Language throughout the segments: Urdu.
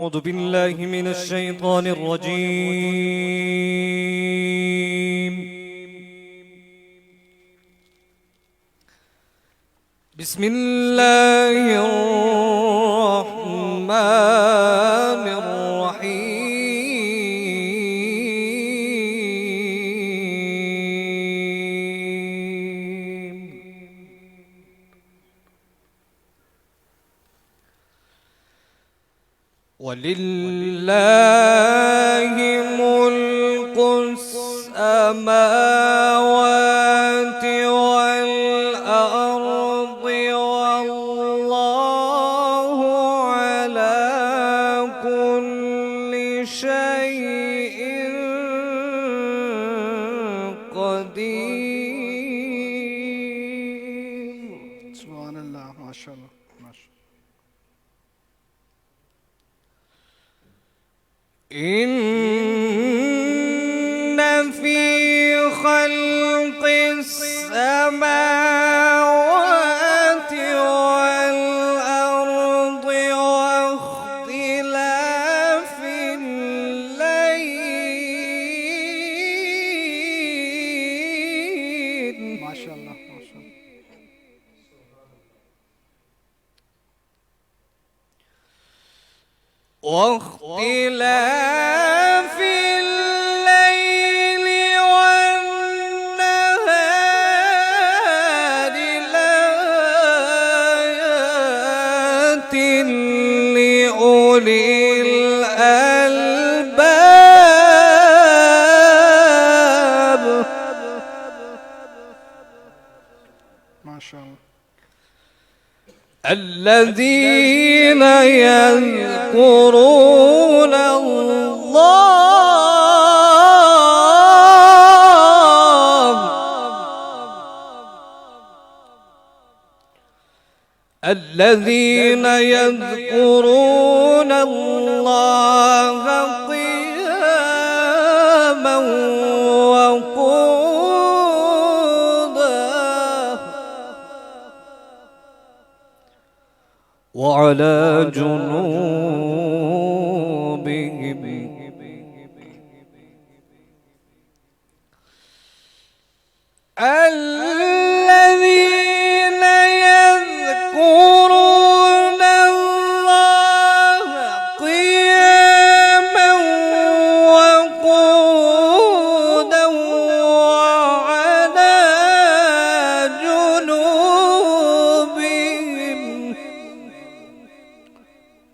أعوذ بالله من الشيطان الرجيم. بسم الله الرحمن الرحيم. ولله ملك السماوات والأرض والله على كل شيء قدير. سبحان اللہ، ماشاء اللہ، ماشاء اللہ۔ إن في خلق السماوات والأرض واختلاف الليل ماشاء اللہ، ماشاء اللہ۔ واختلاف الليل والنهار لآيات لأولي الألباب. ماشاء اللہ۔ الذين يذكرون الله قياما وقعودا وعلى جنوبهم. الذين يذكرون الله قياما وقعودا وعلى جنوبهم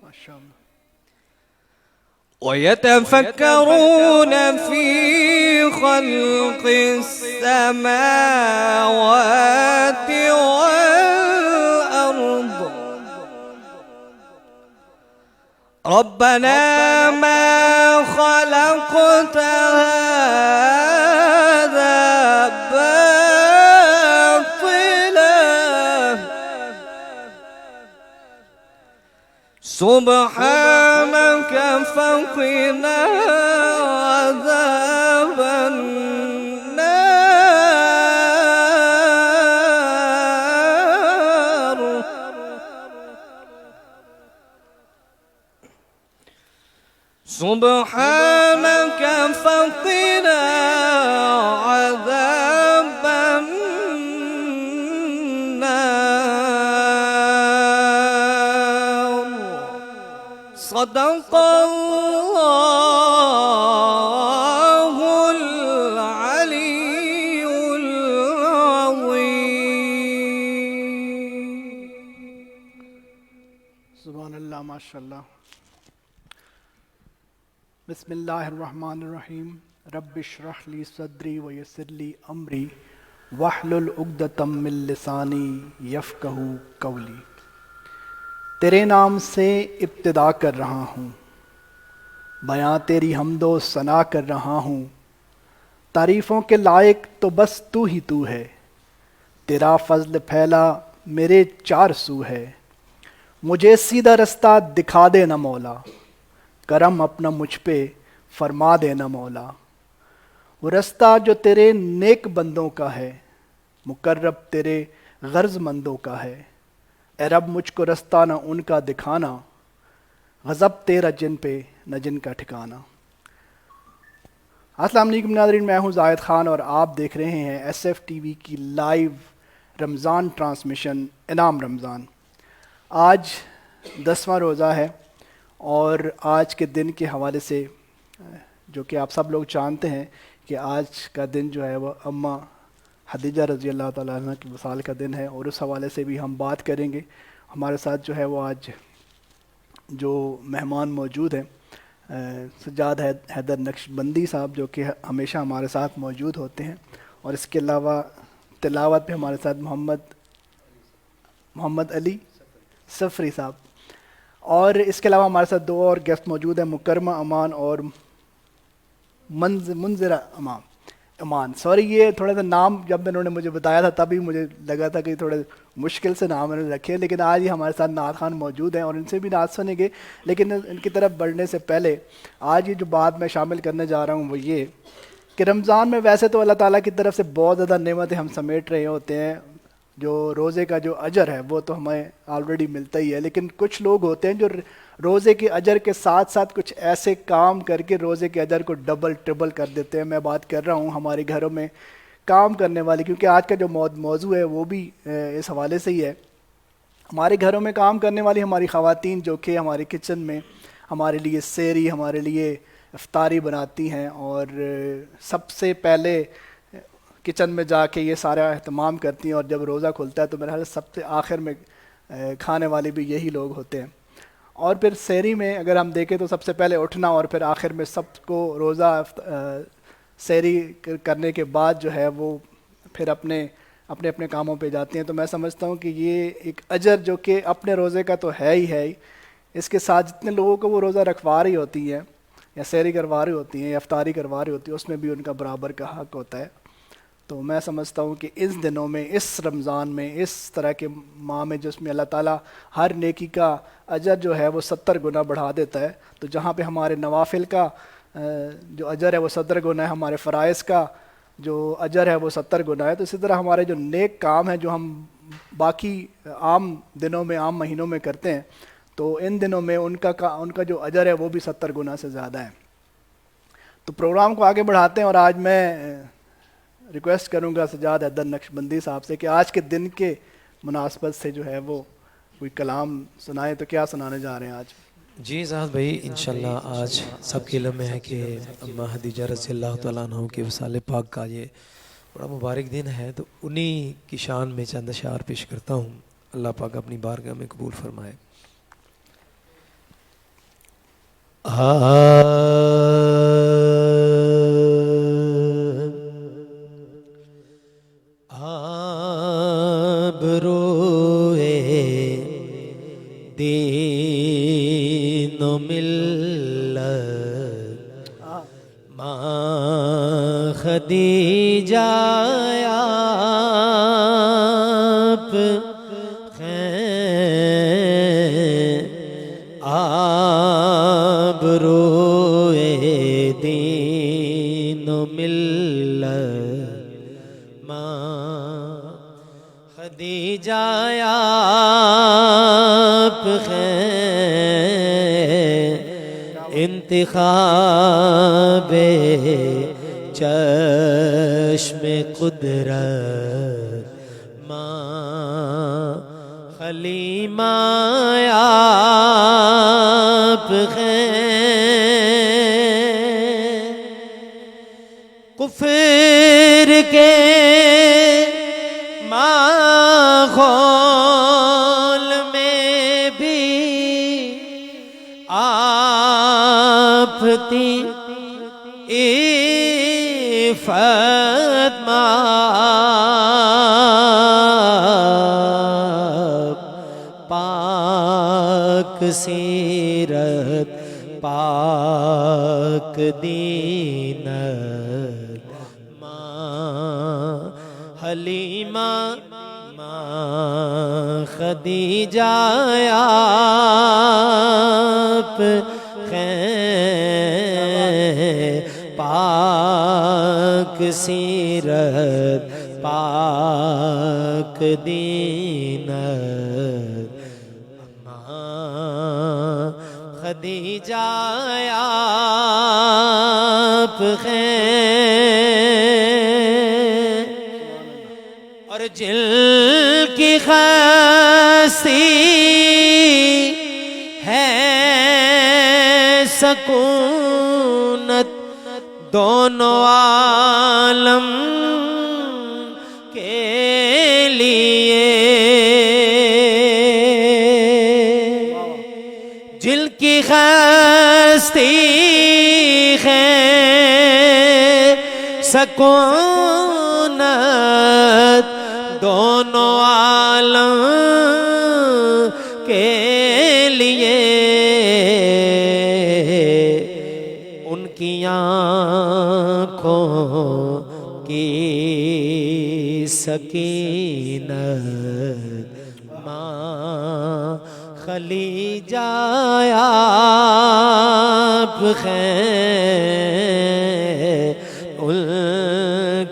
ماشاء اللہ۔ ويتفكرون في خلق السماوات والأرض ربنا ما خلقت هذا باطلا سبحانك فقنا عذاب النار. سبحانك فقنا عذاب النار. صدق الله العلي العظيم. سبحان اللہ، ماشاء اللہ۔ بسم اللہ الرحمن الرحیم۔ رب اشرح لی صدری ویسر لی امری واحلل عقدۃ من لسانی یفقہوا قولی۔ تیرے نام سے ابتدا کر رہا ہوں، بیاں تیری حمد و ثنا کر رہا ہوں۔ تعریفوں کے لائق تو بس تو ہی تو ہے، تیرا فضل پھیلا میرے چار سو ہے۔ مجھے سیدھا رستہ دکھا دے نہ مولا، کرم اپنا مجھ پہ فرما دے نہ مولا۔ وہ رستہ جو تیرے نیک بندوں کا ہے، مقرب تیرے غرض مندوں کا ہے۔ اے رب مجھ کو رستہ نہ ان کا دکھانا، غضب تیرا جن پہ نہ جن کا ٹھکانہ۔ السلام علیکم ناظرین، میں ہوں زاہد خان اور آپ دیکھ رہے ہیں ایس ایف ٹی وی کی لائیو رمضان ٹرانسمیشن انعام رمضان۔ آج 10واں روزہ ہے اور آج کے دن کے حوالے سے جو کہ آپ سب لوگ جانتے ہیں کہ آج کا دن جو ہے وہ اماں خدیجہ رضی اللہ تعالیٰ عنہ کی وصال کا دن ہے، اور اس حوالے سے بھی ہم بات کریں گے۔ ہمارے ساتھ جو ہے وہ آج جو مہمان موجود ہیں سجاد حیدر نقشبندی صاحب، جو کہ ہمیشہ ہمارے ساتھ موجود ہوتے ہیں، اور اس کے علاوہ تلاوت پہ ہمارے ساتھ محمد علی سفری صاحب، اور اس کے علاوہ ہمارے ساتھ دو اور گیسٹ موجود ہیں، مکرمہ امان اور منذرہ امان۔ سوری، یہ تھوڑا سا نام جب انہوں نے مجھے بتایا تھا تبھی مجھے لگا تھا کہ تھوڑے مشکل سے نام انہوں نے رکھے، لیکن آج یہ ہمارے ساتھ نعت خان موجود ہیں اور ان سے بھی نعت سنیں گے۔ لیکن ان کی طرف بڑھنے سے پہلے آج یہ جو بات میں شامل کرنے جا رہا ہوں وہ یہ کہ رمضان میں ویسے تو اللہ تعالیٰ کی طرف سے بہت زیادہ نعمتیں ہم سمیٹ رہے ہوتے ہیں، جو روزے کا جو اجر ہے وہ تو ہمیں آلریڈی ملتا ہی ہے، لیکن کچھ لوگ ہوتے ہیں جو روزے کے اجر کے ساتھ ساتھ کچھ ایسے کام کر کے روزے کے اجر کو ڈبل ٹربل کر دیتے ہیں۔ میں بات کر رہا ہوں ہمارے گھروں میں کام کرنے والی، کیونکہ آج کا جو موضوع ہے وہ بھی اس حوالے سے ہی ہے۔ ہمارے گھروں میں کام کرنے والی ہماری خواتین جو کہ ہمارے کچن میں ہمارے لیے سحری، ہمارے لیے افطاری بناتی ہیں، اور سب سے پہلے کچن میں جا کے یہ سارا اہتمام کرتی ہیں، اور جب روزہ کھلتا ہے تو میرے خیال سے سب سے آخر میں کھانے والے بھی یہی لوگ ہوتے ہیں۔ اور پھر سحری میں اگر ہم دیکھیں تو سب سے پہلے اٹھنا، اور پھر آخر میں سب کو روزہ سحری کرنے کے بعد جو ہے وہ پھر اپنے کاموں پہ جاتے ہیں۔ تو میں سمجھتا ہوں کہ یہ ایک اجر جو کہ اپنے روزے کا تو ہے ہی، اس کے ساتھ جتنے لوگوں کو وہ روزہ رکھوا رہی ہوتی ہیں یا سحری کروا رہی ہوتی ہیں یا افطاری کروا رہی ہوتی ہے، اس میں بھی ان کا برابر کا حق ہوتا ہے۔ تو میں سمجھتا ہوں کہ اس دنوں میں، اس رمضان میں، اس طرح کے ماہ میں جس میں اللہ تعالیٰ ہر نیکی کا اجر جو ہے وہ 70 گنا بڑھا دیتا ہے، تو جہاں پہ ہمارے نوافل کا جو اجر ہے وہ 70 گنا ہے، ہمارے فرائض کا جو اجر ہے وہ 70 گنا ہے، تو اسی طرح ہمارے جو نیک کام ہیں جو ہم باقی عام دنوں میں، عام مہینوں میں کرتے ہیں، تو ان دنوں میں ان کا جو اجر ہے وہ بھی 70 گنا سے زیادہ ہے۔ تو پروگرام کو آگے بڑھاتے ہیں، اور آج میں ریکویسٹ کروں گا سجاد حیدر نقشبندی صاحب سے کہ آج کے دن کے مناسبت سے جو ہے وہ کوئی کلام سنائے۔ تو کیا سنانے جا رہے ہیں آج؟ جی زاہد بھائی، انشاءاللہ آج سب کے علم میں ہے کہ اماں خدیجہ رضی اللہ تعالیٰ عنہ کے وصال پاک کا یہ بڑا مبارک دن ہے، تو انہی کی شان میں چند اشعار پیش کرتا ہوں، اللہ پاک اپنی بارگاہ میں قبول فرمائے۔ آبروئے دین و ملت ماں خدیجہ آپ ہیں، آبروئے دین و ملت ماں خدیجہ آپ ہیں، انتخاب چشم قدرت ماں حلیمہ آپ ہیں، کفر کے ماحول میں بھی آپ تھی عفت مآب، پاک سیرت پاک دینت ماں حلیمہ ماں خدیجہ آپ ہیں، پاک سیرت پاک دینت ماں خدیجہ آپ ہیں اور جل کی خستی ہے سکونت دونوں عالم کے لیے جل کی خستی ہے سکونت دونوں عالم کے لیے ان کی آنکھوں کی سکینت ماں خدیجہ آپ ہیں ان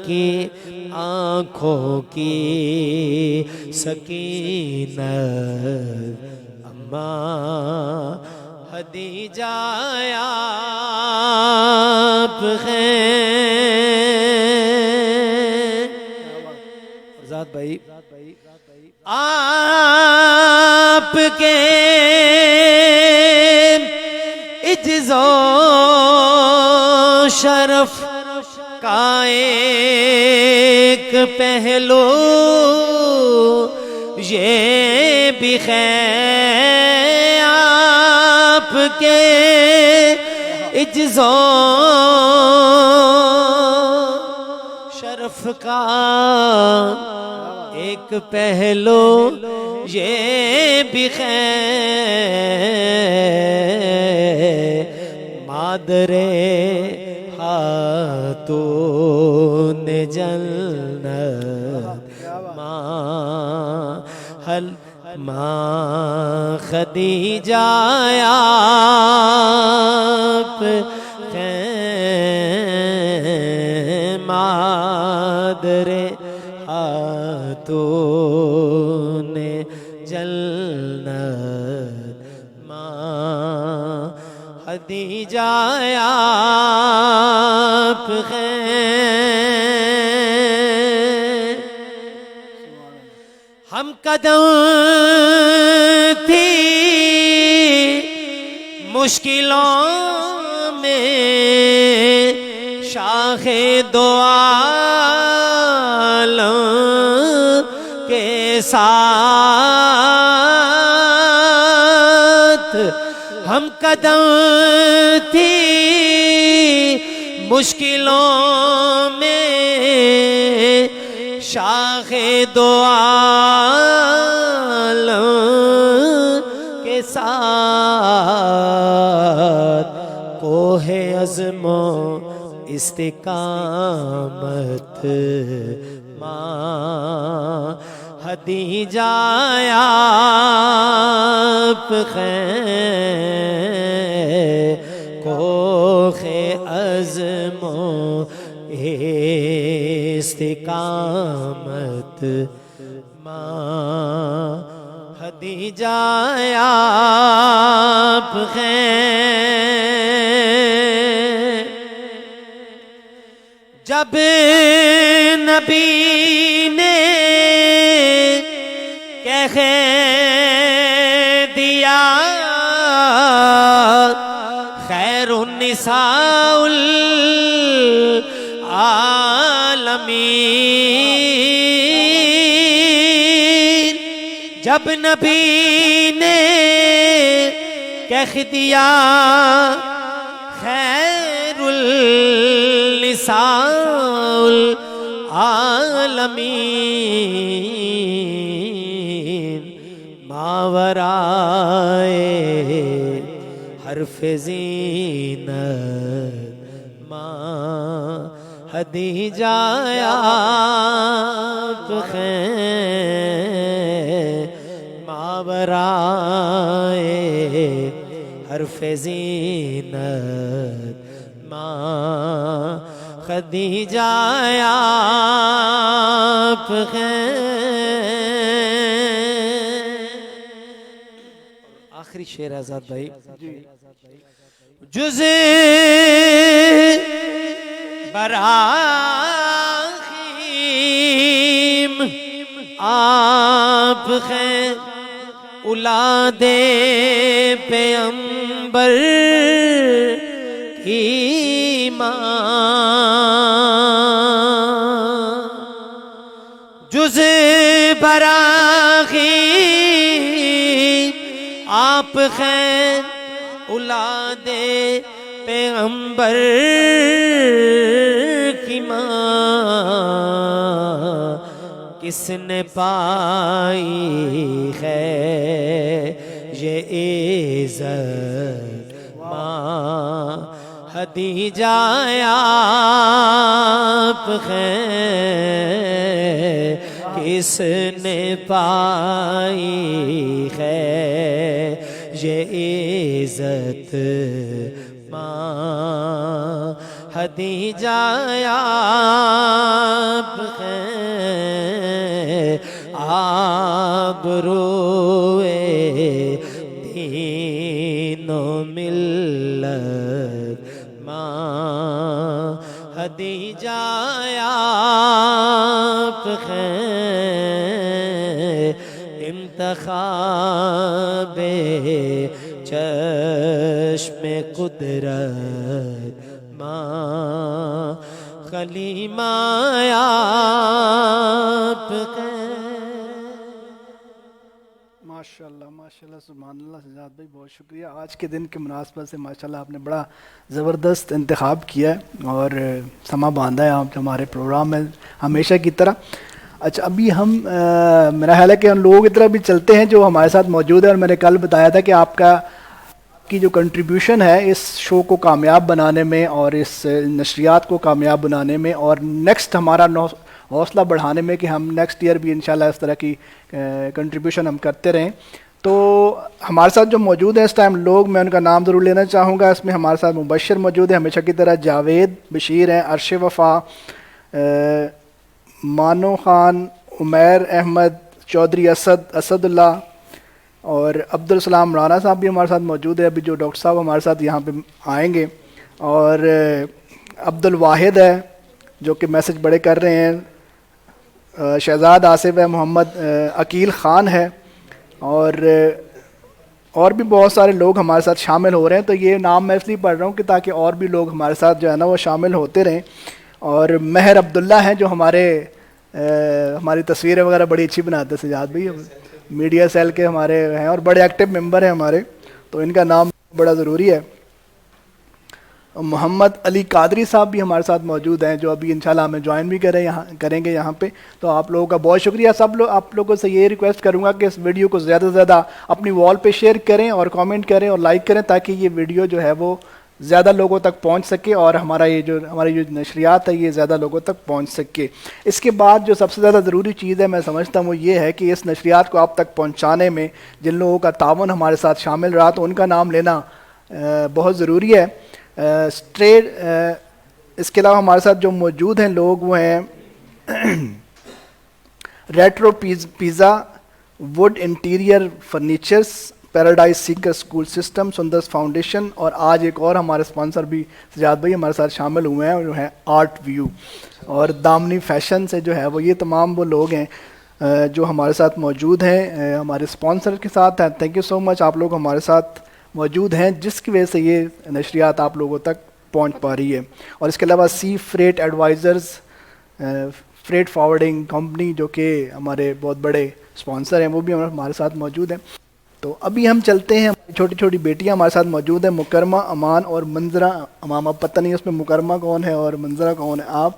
کی آنکھوں کی سکینت اماں خدیجہ آپ ہیں ذات بھائی آپ کے عجز و شرف کا ایک پہلو یہ بھی ہے آپ کے عجز و شرف کا ایک پہلو یہ بھی ہے مادر خاتون جنت ماں خدیجہ آپ ہیں مادر خاتون جنت ماں خدیجہ آپ ہیں ہم قدم تھی مشکلوں میں شاخ دو عالم کے ساتھ ہم قدم تھی مشکلوں میں شاخ دو عالم کے ساتھ کوہ عزم و استقامت ماں خدیجہ آپ ہیں کوہ عزم و استقامت ماں خدیجہ آپ ہیں جب نبی نے کہہ دیا خیر النساء العالمین جب نبی نے کہہ دیا خیر النساء العالمین ماورائے حرف زینت ماں خدیجہ آپ ہیں ماورائے حرف زینت ماں خدیجہ آپ ہیں آخری شعر آزاد بھائی جز براخیم آپ ہیں اولاد پیغمبر کی ماں، جز براخیم آپ ہیں اولاد پیغمبر کی ماں، کس نے پائی ہے یہ عزت؟ ماں خدیجہ آپ ہیں، کس نے پائی ہے یہ عزت؟ ماں خدیجہ آپ ہیں، آبروئے دین و ملت ماں خدیجہ آپ ہیں، انتخاب چشم قدرت ماں کلیمہ آپ ہیں۔ ماشاءاللہ ماشاءاللہ سبحان اللہ سجاد بھائی، بہت شکریہ۔ آج کے دن کے مناسبت سے ماشاءاللہ آپ نے بڑا زبردست انتخاب کیا ہے اور سما باندھا ہے آپ ہمارے پروگرام میں ہمیشہ کی طرح۔ اچھا، ابھی ہم میرا خیال ہے کہ ہم لوگوں کی طرح بھی چلتے ہیں جو ہمارے ساتھ موجود ہیں، اور میں نے کل بتایا تھا کہ آپ کی جو کنٹریبیوشن ہے اس شو کو کامیاب بنانے میں اور اس نشریات کو کامیاب بنانے میں، اور نیکسٹ ہمارا حوصلہ بڑھانے میں کہ ہم نیکسٹ ایئر بھی انشاءاللہ اس طرح کی کنٹریبیوشن ہم کرتے رہیں۔ تو ہمارے ساتھ جو موجود ہیں اس ٹائم لوگ، میں ان کا نام ضرور لینا چاہوں گا۔ اس میں ہمارے ساتھ مبشر موجود ہیں ہمیشہ کی طرح، جاوید بشیر ہیں، عرش وفا، مانو خان، عمیر احمد، چودھری اسد اللہ، اور عبدالسلام رانا صاحب بھی ہمارے ساتھ موجود ہے، ابھی جو ڈاکٹر صاحب ہمارے ساتھ یہاں پہ آئیں گے، اور عبدالواحد ہے جو کہ میسج بڑے کر رہے ہیں، شہزاد آصف ہے، محمد عقیل خان ہے، اور بھی بہت سارے لوگ ہمارے ساتھ شامل ہو رہے ہیں۔ تو یہ نام میں اس لیے پڑھ رہا ہوں کہ تاکہ اور بھی لوگ ہمارے ساتھ جو ہے نا وہ شامل ہوتے رہیں۔ اور مہر عبداللہ ہیں جو ہماری تصویریں وغیرہ بڑی اچھی بناتے ہیں سجاد بھائی، میڈیا سیل کے ہمارے ہیں اور بڑے ایکٹیو ممبر ہیں ہمارے، تو ان کا نام بڑا ضروری ہے۔ محمد علی قادری صاحب بھی ہمارے ساتھ موجود ہیں جو ابھی انشاءاللہ ہمیں جوائن بھی کریں گے یہاں پہ۔ تو آپ لوگوں کا بہت شکریہ۔ آپ لوگوں سے یہ ریکویسٹ کروں گا کہ اس ویڈیو کو زیادہ سے زیادہ اپنی وال پہ شیئر کریں اور کامنٹ کریں اور لائک کریں، تاکہ یہ ویڈیو جو ہے وہ زیادہ لوگوں تک پہنچ سکے اور ہماری جو نشریات ہے یہ زیادہ لوگوں تک پہنچ سکے۔ اس کے بعد جو سب سے زیادہ ضروری چیز ہے میں سمجھتا ہوں وہ یہ ہے کہ اس نشریات کو آپ تک پہنچانے میں جن لوگوں کا تعاون ہمارے ساتھ شامل رہا تو ان کا نام لینا بہت ضروری ہے۔ اس کے علاوہ ہمارے ساتھ جو موجود ہیں لوگ وہ ہیں retro pizza, wood interior furnitures, paradise seeker school system, Sanders foundation, اور آج ایک اور ہمارے اسپانسر بھی سجاد بھائی ہمارے ساتھ شامل ہوئے ہیں جو ہے آرٹ ویو، اور دامنی فیشن سے جو ہے وہ، یہ تمام وہ لوگ ہیں جو ہمارے ساتھ موجود ہیں ہمارے اسپانسر کے ساتھ ہیں۔ تھینک یو سو مچ، آپ لوگ ہمارے ساتھ موجود ہیں جس کی وجہ سے یہ نشریات آپ لوگوں تک پہنچ پا رہی ہے۔ اور اس کے علاوہ sea freight advisors, freight forwarding company جو کہ ہمارے بہت بڑے اسپانسر ہیں، وہ بھی ہمارے ساتھ موجود ہیں۔ تو ابھی ہم چلتے ہیں، ہماری چھوٹی چھوٹی بیٹیاں ہمارے ساتھ موجود ہیں، مکرمہ، امان اور منظرہ امام۔ اب پتہ نہیں اس میں مکرمہ کون ہے اور منظرہ کون ہے؟ آپ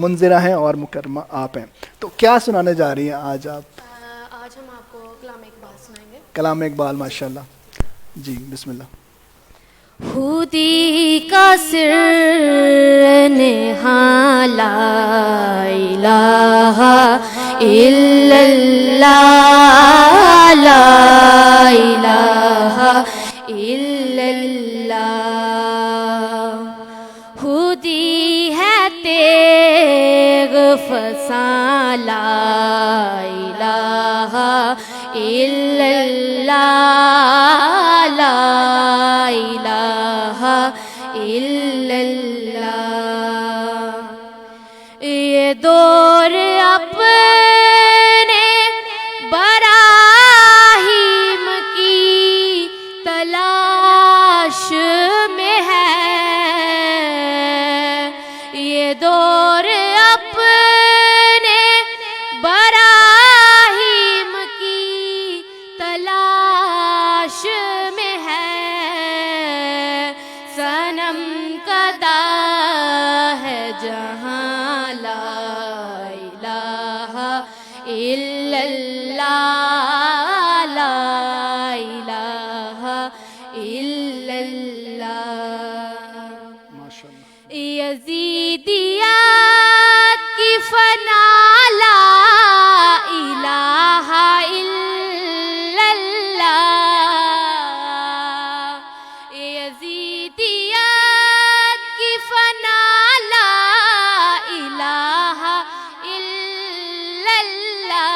منظرہ ہیں اور مکرمہ آپ ہیں۔ تو کیا سنانے جا رہی ہیں آج آپ؟ آج ہم آپ کو کلام اقبال سنائیں گے۔ کلام اقبال، ماشاءاللہ جی، بسم اللہ۔ خودی کا سر نہاں لا الہ الا اللہ، لا الہ الا اللہ، خودی ہے تیغ فساں، لا الہ الا اللہ، لا الہ الا اللہ. یہ دور اپنے براہیم کی تلاش میں ہے. یہ دور اپنے براہیم کی تلاش میں ہے. صنم کدا ہے جہاں لا الہ الا اللہ لا الہ الا اللہ. ماشاء اللہ. یزیدیات کی فنا لا الہ الا اللہ. یزیدیات کی فنا لا الہ الا اللہ.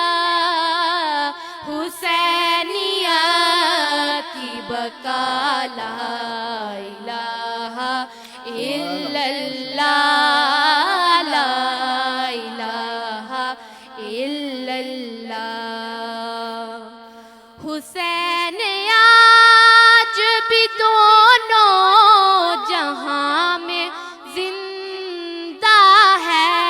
حسینیات کی بقا لا الہ الا اللہ لا الہ الا اللہ. حسین آج بھی دونوں جہاں میں زندہ ہے.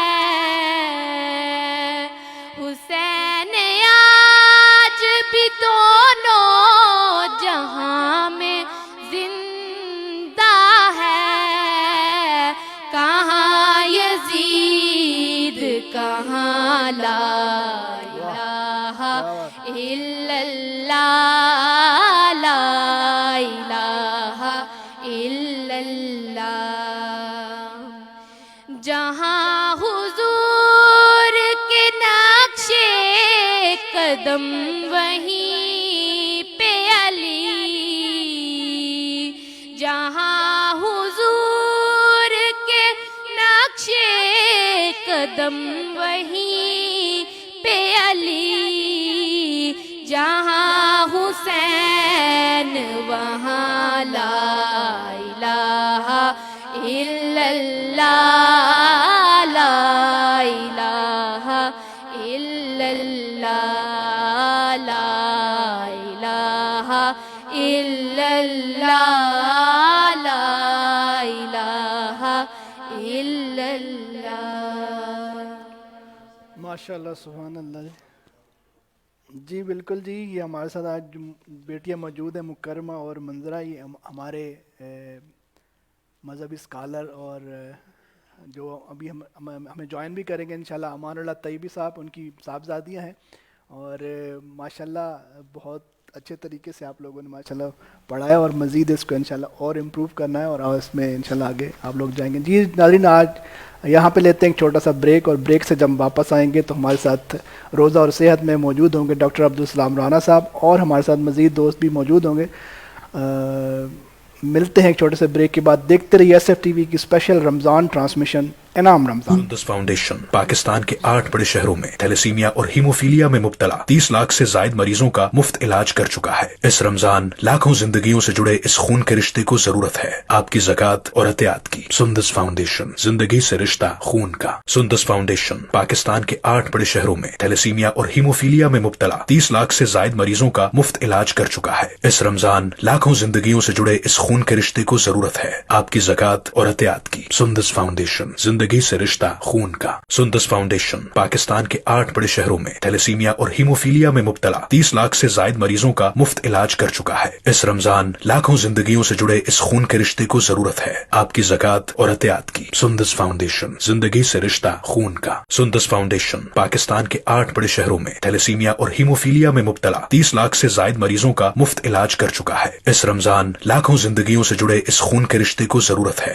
حسین آج بھی دونوں جہاں میں زندہ ہے. کہاں یزید کہاں لا الہ الا اللہ لا الہ الا اللہ. جہاں حضور کے نقش قدم وہیں پہ علی. جہاں حضور کے نقش قدم وہیں پہ علی. جہاں حسین وہاں لا الہ الا اللہ لا الہ الا اللہ لا الہ الا اللہ لا الہ الا اللہ. ماشاء اللہ سبحان اللہ. جی بالکل جی. یہ ہمارے ساتھ آج بیٹیاں موجود ہیں مکرمہ اور منظرہ. یہ ہمارے مذہبی اسکالر اور جو ابھی ہمیں جوائن بھی کریں گے انشاءاللہ امان اللہ طیبی صاحب. ان کی صاحبزادیاں ہیں اور ماشاءاللہ بہت اچھے طریقے سے آپ لوگوں نے ماشاءاللہ پڑھایا اور مزید اس کو انشاءاللہ اور امپروو کرنا ہے اور اس میں انشاءاللہ آگے آپ لوگ جائیں گے. جی ناظرین آج یہاں پہ لیتے ہیں ایک چھوٹا سا بریک اور بریک سے جب واپس آئیں گے تو ہمارے ساتھ روزہ اور صحت میں موجود ہوں گے ڈاکٹر عبدالسلام رانا صاحب اور ہمارے ساتھ مزید دوست بھی موجود ہوں گے. ملتے ہیں ایک چھوٹے سے بریک کے بعد. دیکھتے رہیے ایس ایف ٹی وی کی اسپیشل رمضان ٹرانسمیشن انعام رمضان. سندس فاؤنڈیشن پاکستان کے 8 بڑے شہروں میں تھیلیسیمیا اور ہیموفیلیا میں مبتلا 30 لاکھ سے زائد مریضوں کا مفت علاج کر چکا ہے. اس رمضان لاکھوں زندگیوں سے جڑے اس خون کے رشتے کو ضرورت ہے آپ کی زکوٰۃ اور عطیات کی. سندس فاؤنڈیشن زندگی سے رشتہ خون کا. سندس فاؤنڈیشن پاکستان کے 8 بڑے شہروں میں تھیلیسیمیا اور ہیموفیلیا میں مبتلا 30 لاکھ سے زائد مریضوں کا مفت علاج کر چکا ہے. اس رمضان لاکھوں زندگیوں سے جڑے اس خون کے رشتے کو ضرورت ہے آپ کی زکوٰۃ اور عطیات کی. سندس فاؤنڈیشن زندگی سے رشتہ خون کا. سندس فاؤنڈیشن پاکستان کے 8 بڑے شہروں میں تھیلیسیمیا اور ہیموفیلیا میں مبتلا 30 لاکھ سے زائد مریضوں کا مفت علاج کر چکا ہے. اس رمضان لاکھوں زندگیوں سے جڑے اس خون کے رشتے کو ضرورت ہے آپ کی زکوٰۃ اور عطیات کی. سندس فاؤنڈیشن زندگی سے رشتہ خون کا. سندس فاؤنڈیشن پاکستان کے 8 بڑے شہروں میں تھیلیسیمیا اور ہیموفیلیا میں مبتلا 30 لاکھ سے زائد مریضوں کا مفت علاج کر چکا ہے. اس رمضان لاکھوں زندگیوں سے جڑے اس خون کے رشتے کو ضرورت ہے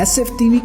SF TV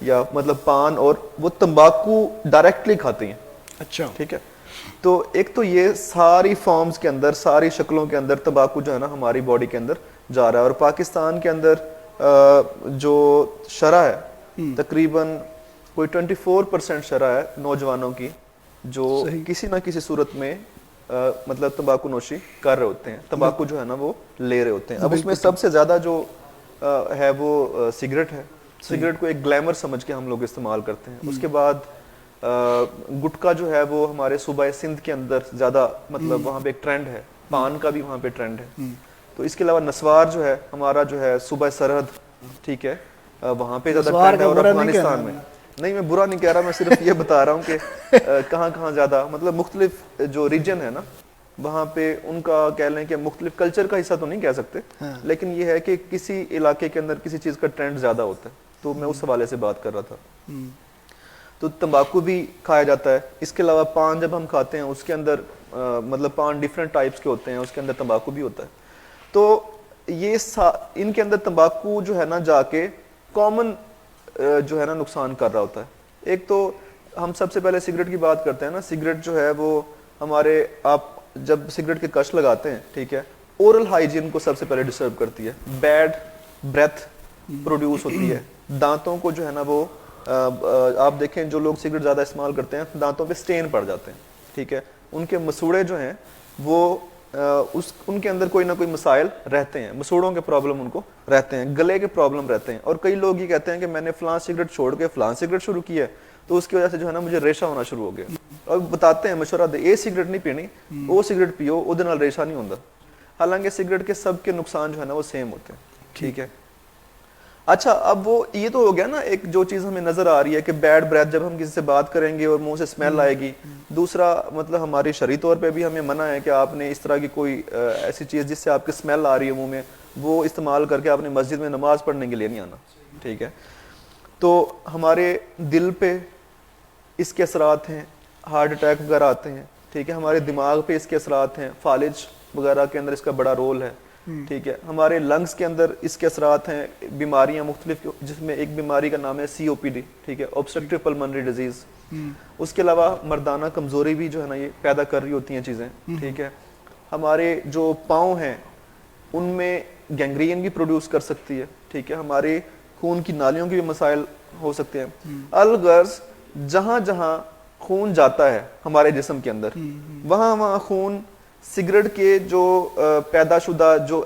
یا مطلب پان, اور وہ تمباکو ڈائریکٹلی کھاتی ہیں. اچھا ٹھیک ہے, تو ایک تو یہ ساری فارمز کے اندر, ساری شکلوں کے اندر تمباکو جو ہے نا ہماری باڈی کے اندر جا رہا ہے. اور پاکستان کے اندر جو شرح ہے تقریباً کوئی 24% شرح ہے نوجوانوں کی جو کسی نہ کسی صورت میں مطلب تمباکو نوشی کر رہے ہوتے ہیں, تمباکو جو ہے نا وہ لے رہے ہوتے ہیں. اب اس میں سب سے زیادہ جو ہے وہ سگریٹ ہے. سگریٹ کو ایک گلیمر سمجھ کے ہم لوگ استعمال کرتے ہیں. اس کے بعد گٹکا جو ہے وہ ہمارے صوبہ سندھ کے اندر زیادہ مطلب وہاں پہ ایک ٹرینڈ ہے. پان کا بھی وہاں پہ ٹرینڈ ہے. تو اس کے علاوہ نسوار جو ہے ہمارا جو ہے صوبہ سرحد, ٹھیک ہے, وہاں پہ زیادہ ٹرینڈ ہے. اور افغانستان میں نہیں, میں برا نہیں کہہ رہا, میں صرف یہ بتا رہا ہوں کہ کہاں کہاں زیادہ مطلب مختلف جو ریجن ہے نا وہاں پہ ان کا کہہ لیں کہ مختلف کلچر کا حصہ تو نہیں کہہ سکتے, لیکن یہ ہے کہ کسی علاقے کے اندر کسی چیز کا ٹرینڈ زیادہ ہوتا ہے. تو میں اس حوالے سے بات کر رہا تھا. تو تمباکو بھی کھایا جاتا ہے. اس کے علاوہ پان جب ہم کھاتے ہیں اس کے اندر مطلب پان ڈفرینٹ ٹائپس کے ہوتے ہیں, اس کے اندر تمباکو بھی ہوتا ہے. تو یہ ان کے اندر تمباکو جو ہے نا جا کے کامن جو ہے نا نقصان کر رہا ہوتا ہے. ایک تو ہم سب سے پہلے سگریٹ کی بات کرتے ہیں نا. سگریٹ جو ہے وہ ہمارے, آپ جب سگریٹ کے کش لگاتے ہیں, ٹھیک ہے, اورل ہائیجین کو سب سے پہلے ڈسٹرب کرتی ہے. بیڈ بریتھ پروڈیوس ہوتی ہے. دانتوں کو جو ہے نا وہ آپ دیکھیں جو لوگ سگریٹ زیادہ استعمال کرتے ہیں دانتوں پہ سٹین پڑ جاتے ہیں, ٹھیک ہے. ان کے مسوڑے جو ہیں وہ ان کے اندر کوئی نہ کوئی مسائل رہتے ہیں. مسوڑوں کے پرابلم ان کو رہتے ہیں, گلے کے پرابلم رہتے ہیں. اور کئی لوگ یہ کہتے ہیں کہ میں نے فلاں سگریٹ چھوڑ کے فلاں سگریٹ شروع کی ہے تو اس کی وجہ سے جو ہے نا مجھے ریشہ ہونا شروع ہو گیا. اور بتاتے ہیں مشورہ دے, یہ سگریٹ نہیں پینی, وہ سگریٹ پیو, وہ دے نال ریشہ نہیں ہوتا. حالانکہ سگریٹ کے سب کے نقصان جو ہے نا وہ سیم ہوتے ہیں, ٹھیک ہے. اچھا, اب وہ یہ تو ہو گیا نا ایک جو چیز ہمیں نظر آ رہی ہے کہ بیڈ بریتھ جب ہم کسی سے بات کریں گے اور منہ سے اسمیل آئے گی. دوسرا مطلب ہماری شرعی طور پہ بھی ہمیں منع ہے کہ آپ نے اس طرح کی کوئی ایسی چیز جس سے آپ کی اسمیل آ رہی ہے منہ میں وہ استعمال کر کے آپ نے مسجد میں نماز پڑھنے کے لیے نہیں آنا, ٹھیک ہے. تو ہمارے دل پہ اس کے اثرات ہیں, ہارٹ اٹیک وغیرہ آتے ہیں, ٹھیک ہے. ہمارے دماغ پہ اس کے اثرات ہیں, فالج وغیرہ کے اندر اس کا بڑا رول ہے, ٹھیک ہے. ہمارے لنگز کے اندر اس کے اثرات ہیں, بیماریاں مختلف, جس میں ایک بیماری کا نام ہے COPD, ٹھیک ہے, obstructive pulmonary disease. اس کے علاوہ مردانہ کمزوری بھی جو ہے نا یہ پیدا کر رہی ہوتی ہیں چیزیں, ٹھیک ہے. ہمارے جو پاؤں ہیں ان میں گینگرین بھی پروڈیوس کر سکتی ہے, ٹھیک ہے. ہمارے خون کی نالیوں کے بھی مسائل ہو سکتے ہیں. الغرض جہاں جہاں خون جاتا ہے ہمارے جسم کے اندر وہاں وہاں خون سگریٹ کے جو پیدا شدہ جو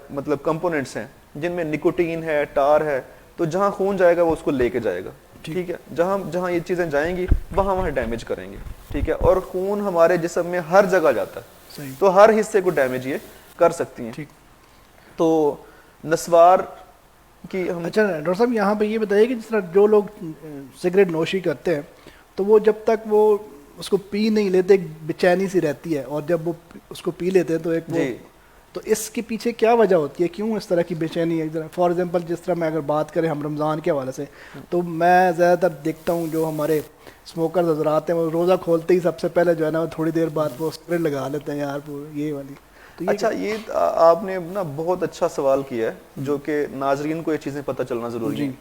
مطلب کمپوننٹس ہیں جن میں نکوٹین ہے, ٹار ہے, تو جہاں خون جائے گا وہ اس کو لے کے جائے گا, ٹھیک ہے. جہاں جہاں یہ چیزیں جائیں گی وہاں وہاں ڈیمیج کریں گے, ٹھیک ہے. اور خون ہمارے جسم میں ہر جگہ جاتا ہے تو ہر حصے کو ڈیمیج یہ کر سکتی ہیں. تو نسوار کی ہم اچھا ڈاکٹر صاحب یہاں پہ یہ بتائیے کہ جس طرح جو لوگ سگریٹ نوشی کرتے ہیں تو وہ جب تک وہ اس کو پی نہیں لیتے ایک بے چینی سی رہتی ہے, اور جب وہ اس کو پی لیتے ہیں تو ایک وہ تو اس کے پیچھے کیا وجہ ہوتی ہے, کیوں اس طرح کی بے چینی ہے؟ فار ایگزامپل جس طرح میں اگر بات کریں ہم رمضان کے حوالے سے تو میں زیادہ تر دیکھتا ہوں جو ہمارے اسموکرز حضرات ہیں وہ روزہ کھولتے ہی سب سے پہلے جو ہے نا تھوڑی دیر بعد وہ سگریٹ لگا لیتے ہیں یار یہ والی. اچھا, یہ آپ نے نا بہت اچھا سوال کیا ہے جو کہ ناظرین کو یہ چیزیں پتہ چلنا ضروری ہے.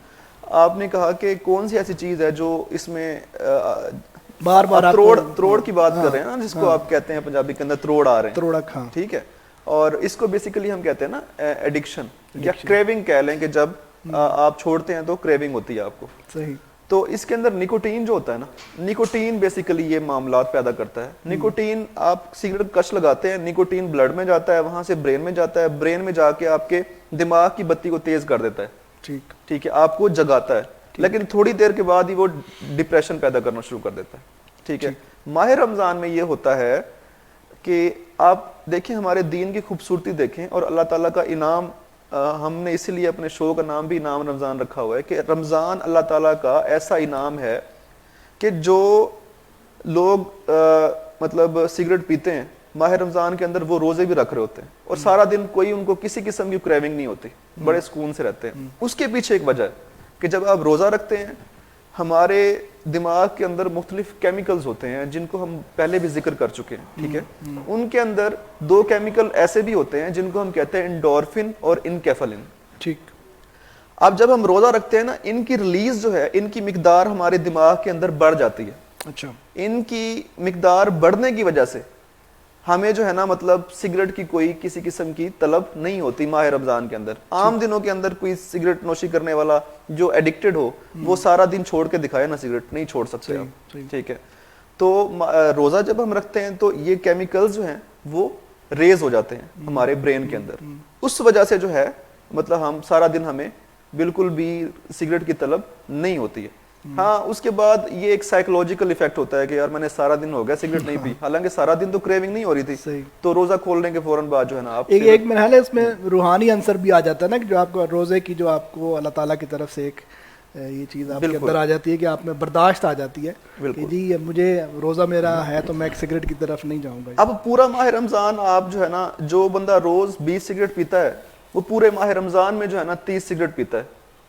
آپ نے کہا کہ کون سی ایسی چیز ہے جو اس میں بار بار تروڑ کی بات کر رہے ہیں نا, جس کو آپ کہتے ہیں پنجابی کے اندر تروڑ آ رہے ہیں, ٹھیک ہے. اور اس کو بیسیکلی ہم کہتے ہیں نا ایڈکشن یا کریونگ کہہ لیں کہ جب آپ چھوڑتے ہیں تو کریونگ ہوتی ہے آپ کو. صحیح. تو اس کے اندر نکوٹین جو ہوتا ہے نا, نکوٹین بیسیکلی یہ معاملات پیدا کرتا ہے. نکوٹین آپ سگریٹ کش لگاتے ہیں, نکوٹین بلڈ میں جاتا ہے, وہاں سے برین میں جاتا ہے, برین میں جا کے آپ کے دماغ کی بتی کو تیز کر دیتا ہے, ٹھیک ہے, آپ کو جگاتا ہے. لیکن تھوڑی دیر کے بعد ہی وہ ڈپریشن پیدا کرنا شروع کر دیتا ہے, ٹھیک ہے. ماہ رمضان میں یہ ہوتا ہے کہ آپ دیکھیں ہمارے دین کی خوبصورتی دیکھیں, اور اللہ تعالیٰ کا انعام, ہم نے اسی لیے اپنے شو کا نام بھی انعام رمضان رکھا ہوا ہے کہ رمضان اللہ تعالیٰ کا ایسا انعام ہے کہ جو لوگ مطلب سگریٹ پیتے ہیں ماہ رمضان کے اندر وہ روزے بھی رکھ رہے ہوتے ہیں اور سارا دن کوئی ان کو کسی قسم کی کریونگ نہیں ہوتی, بڑے سکون سے رہتے ہیں. اس کے پیچھے ایک وجہ ہے کہ جب آپ روزہ رکھتے ہیں ہمارے دماغ کے اندر مختلف کیمیکلز ہوتے ہیں جن کو ہم پہلے بھی ذکر کر چکے ہیں, ٹھیک ہے. ان کے اندر دو کیمیکل ایسے بھی ہوتے ہیں جن کو ہم کہتے ہیں انڈورفن اور انکیفلن, ٹھیک. اب جب ہم روزہ رکھتے ہیں نا ان کی ریلیز جو ہے ان کی مقدار ہمارے دماغ کے اندر بڑھ جاتی ہے. اچھا. ان کی مقدار بڑھنے کی وجہ سے ہمیں جو ہے نا مطلب سگریٹ کی کوئی کسی قسم کی طلب نہیں ہوتی ماہ رمضان کے اندر. عام دنوں کے اندر کوئی سگریٹ نوشی کرنے والا جو ایڈکٹڈ ہو وہ سارا دن چھوڑ کے دکھائے نا سگریٹ, نہیں چھوڑ سکتے آپ. ٹھیک ہے, تو روزہ جب ہم رکھتے ہیں تو یہ کیمیکلز جو ہیں وہ ریز ہو جاتے ہیں ہمارے برین کے اندر. اس وجہ سے جو ہے مطلب ہم سارا دن ہمیں بالکل بھی سگریٹ کی طلب نہیں ہوتی ہے. ہاں اس کے بعد یہ ایک سائیکولوجیکل ایفیکٹ ہوتا ہے کہ یار میں نے سارا دن ہو گیا سگریٹ نہیں پی, حالانکہ سارا دن تو کریونگ نہیں ہو رہی تھی, تو روزہ کھولنے کے فوراً بعد جو ہے نا آپ ایک میرا خیال ہے اس میں روحانی عنصر بھی آ جاتا ہے نا, کہ جو آپ کو روزے کی جو آپ کو اللہ تعالیٰ کی طرف سے ایک یہ چیز آپ کے اندر آ جاتی ہے کہ آپ میں برداشت آ جاتی ہے کہ جی مجھے روزہ میرا ہے تو میں ایک سگریٹ کی طرف نہیں جاؤں گا. اب پورا ماہ رمضان آپ جو ہے نا جو بندہ روز 20 سگریٹ پیتا ہے وہ پورے ماہ رمضان میں جو ہے نا 30 سگریٹ پیتا ہے.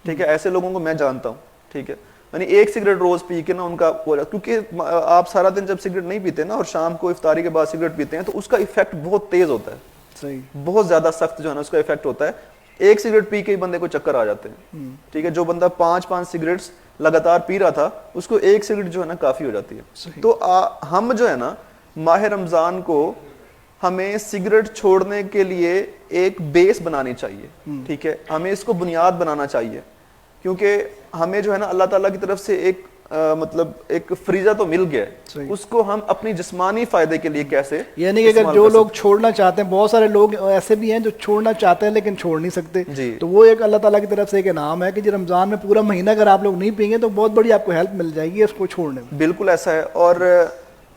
ٹھیک ہے, ایسے لوگوں کو میں جانتا ہوں. ٹھیک ہے, یعنی ایک سگریٹ روز پی کے نا ان کا, کیونکہ آپ سارا دن جب سگریٹ نہیں پیتے نا اور شام کو افطاری کے بعد سگریٹ پیتے ہیں تو اس کا ایفیکٹ بہت تیز ہوتا ہے. صحیح, بہت زیادہ سخت جو ہے نا اس کا ایفیکٹ ہوتا ہے. ایک سگریٹ پی کے ہی بندے کو چکر آ جاتے ہیں. ٹھیک ہے, جو بندہ 5 سگریٹس لگاتار پی رہا تھا اس کو ایک سگریٹ جو ہے نا کافی ہو جاتی ہے. تو ہم جو ہے نا ماہ رمضان کو ہمیں سگریٹ چھوڑنے کے لیے ایک بیس بنانی چاہیے. ٹھیک ہے, ہمیں اس کو بنیاد بنانا چاہیے, کیونکہ ہمیں جو ہے نا اللہ تعالیٰ کی طرف سے ایک مطلب ایک فریضہ تو مل گیا ہے, اس کو ہم اپنی جسمانی فائدے کے لیے کیسے, یعنی کہ اگر جو لوگ چھوڑنا چاہتے ہیں, بہت سارے لوگ ایسے بھی ہیں جو چھوڑنا چاہتے ہیں لیکن چھوڑ نہیں سکتے, تو وہ ایک اللہ تعالیٰ کی طرف سے ایک انعام ہے کہ جو رمضان میں پورا مہینہ اگر آپ لوگ نہیں پئیں گے تو بہت بڑی آپ کو ہیلپ مل جائے گی اس کو چھوڑنے میں. بالکل ایسا ہے. اور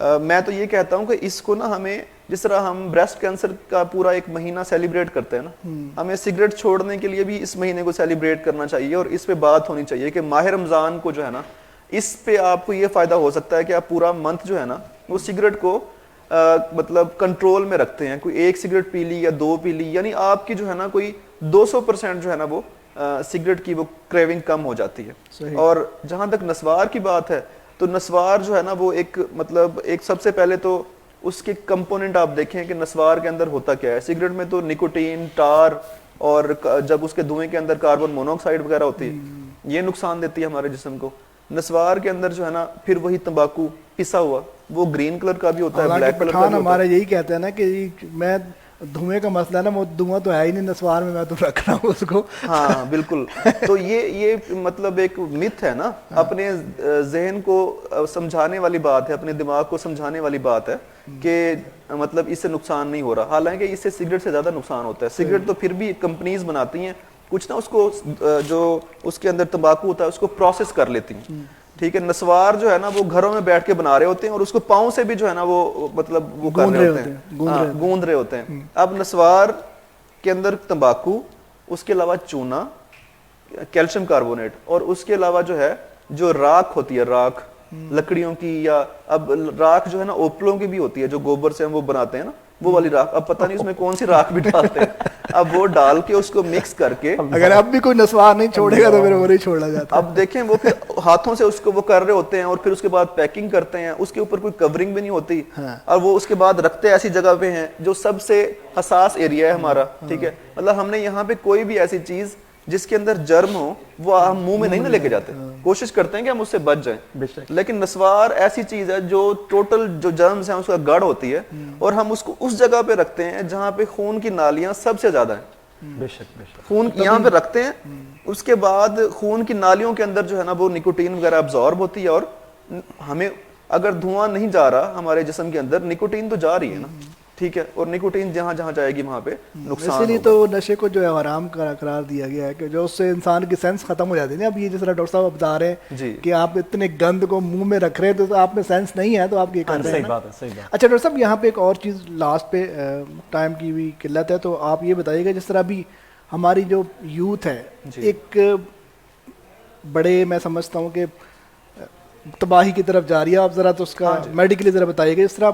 میں تو یہ کہتا ہوں کہ اس کو نا ہمیں جس طرح ہم بریسٹ کینسر کا پورا ایک مہینہ سیلیبریٹ کرتے ہیں نا, ہمیں سگریٹ چھوڑنے کے لیے بھی اس مہینے کو سیلیبریٹ کرنا چاہیے اور اس پہ بات ہونی چاہیے کہ ماہ رمضان کو جو ہے نا اس پہ آپ کو یہ فائدہ ہو سکتا ہے کہ آپ پورا منتھ جو ہے نا وہ سگریٹ کو مطلب کنٹرول میں رکھتے ہیں. کوئی ایک سگریٹ پی لی یا 2 پی لی, یعنی آپ کی جو ہے نا کوئی 200% جو ہے نا وہ سگریٹ کی وہ کریونگ کم ہو جاتی ہے. اور جہاں تک نسوار کی بات ہے تو نسوار جو ہے نا وہ ایک مطلب ایک سب سے پہلے تو اس کے کمپوننٹ آپ دیکھیں کہ نسوار کے اندر ہوتا کیا ہے. سگریٹ میں تو نکوٹین, ٹار اور جب اس کے دھوئیں کے اندر کاربن مونوکسائڈ وغیرہ ہوتی ہے, یہ نقصان دیتی ہے ہمارے جسم کو. نسوار کے اندر جو ہے نا پھر وہی تمباکو پسا ہوا وہ گرین کلر کا بھی ہوتا ہے, بلیک کلر کا بھی ہوتا ہے. ہمارے یہی کہتے ہیں نا کہ میں دھوئیں کا مسئلہ ہے نا, وہ دھواں تو ہے ہی نہیں نسوار میں تو رکھ رہا ہوں اس کو. ہاں بالکل. تو یہ مطلب ایک مت ہے نا, اپنے ذہن کو سمجھانے والی بات ہے, اپنے دماغ کو سمجھانے والی بات ہے کہ مطلب اس سے نقصان نہیں ہو رہا, حالانکہ اس سے سگریٹ سے زیادہ نقصان ہوتا ہے. سگریٹ تو پھر بھی کمپنیز بناتی ہیں کچھ نا, اس کو جو اس کے اندر تمباکو ہوتا ہے اس کو پروسیس کر لیتی ہیں. ٹھیک ہے, نسوار جو ہے نا وہ گھروں میں بیٹھ کے بنا رہے ہوتے ہیں اور اس کو پاؤں سے بھی جو ہے نا وہ مطلب وہ کر رہے ہوتے ہیں, گوند رہے ہوتے ہیں. اب نسوار کے اندر تمباکو, اس کے علاوہ چونا, کیلشیم کاربونیٹ, اور اس کے علاوہ جو ہے جو راکھ ہوتی ہے, راکھ لکڑیوں کی, یا اب راکھ جو ہے نا اوپلوں کی بھی ہوتی ہے جو گوبر سے ہم وہ بناتے ہیں نا, وہ والی راکھ. اب پتہ نہیں اس میں کون سی راکھ بھی ڈالتے ہیں, اب وہ ڈال کے اس کو مکس کر کے, اگر اب بھی کوئی نسوار نہیں چھوڑے گا تو پھر وہ نہیں چھوڑا جاتا. اب دیکھیں وہ ہاتھوں سے اس کو وہ کر رہے ہوتے ہیں اور پھر اس کے بعد پیکنگ کرتے ہیں, اس کے اوپر کوئی کورنگ بھی نہیں ہوتی, اور وہ اس کے بعد رکھتے ایسی جگہ پہ ہیں جو سب سے حساس ایریا ہے ہمارا. ٹھیک ہے, مطلب ہم نے یہاں پہ کوئی بھی ایسی چیز جس کے اندر جرم ہو وہ ہم منہ میں نہیں نہ لے کے جاتے, کوشش کرتے ہیں کہ ہم اس سے بچ جائیں. لیکن نسوار ایسی چیز ہے جو ٹوٹل جو جرمز ہیں اس کا گڑھ ہوتی ہے, اور ہم اس کو اس جگہ پہ رکھتے ہیں جہاں پہ خون کی نالیاں سب سے زیادہ ہیں. بے شک خون یہاں پہ رکھتے ہیں, اس کے بعد خون کی نالیوں کے اندر جو ہے نا وہ نکوٹین وغیرہ ابزارب ہوتی ہے, اور ہمیں اگر دھواں نہیں جا رہا ہمارے جسم کے اندر, نکوٹین تو جا رہی ہے نا. ٹھیک ہے, اور نکوٹین جہاں جہاں جائے گی وہاں پہ نقصان. اسی لیے تو نشے کو جو ہے حرام قرار دیا گیا ہے کہ جو اس سے انسان کی سینس ختم ہو جاتی ہے. اب یہ جس طرح ڈاکٹر صاحب بتا رہے ہیں کہ آپ اتنے گند کو منہ میں رکھ رہے ہیں تو آپ میں سینس نہیں ہے, تو آپ یہ کر رہے ہیں. اچھا ڈاکٹر صاحب, یہاں پہ ایک اور چیز لاسٹ پہ, ٹائم کی بھی قلت ہے, تو آپ یہ بتائیے گا جس طرح بھی ہماری جو یوتھ ہے ایک بڑے میں سمجھتا ہوں کہ تباہی کی طرف جا رہی ہے, آپ ذرا تو اس کا میڈیکلی ذرا بتائیے گا. جس طرح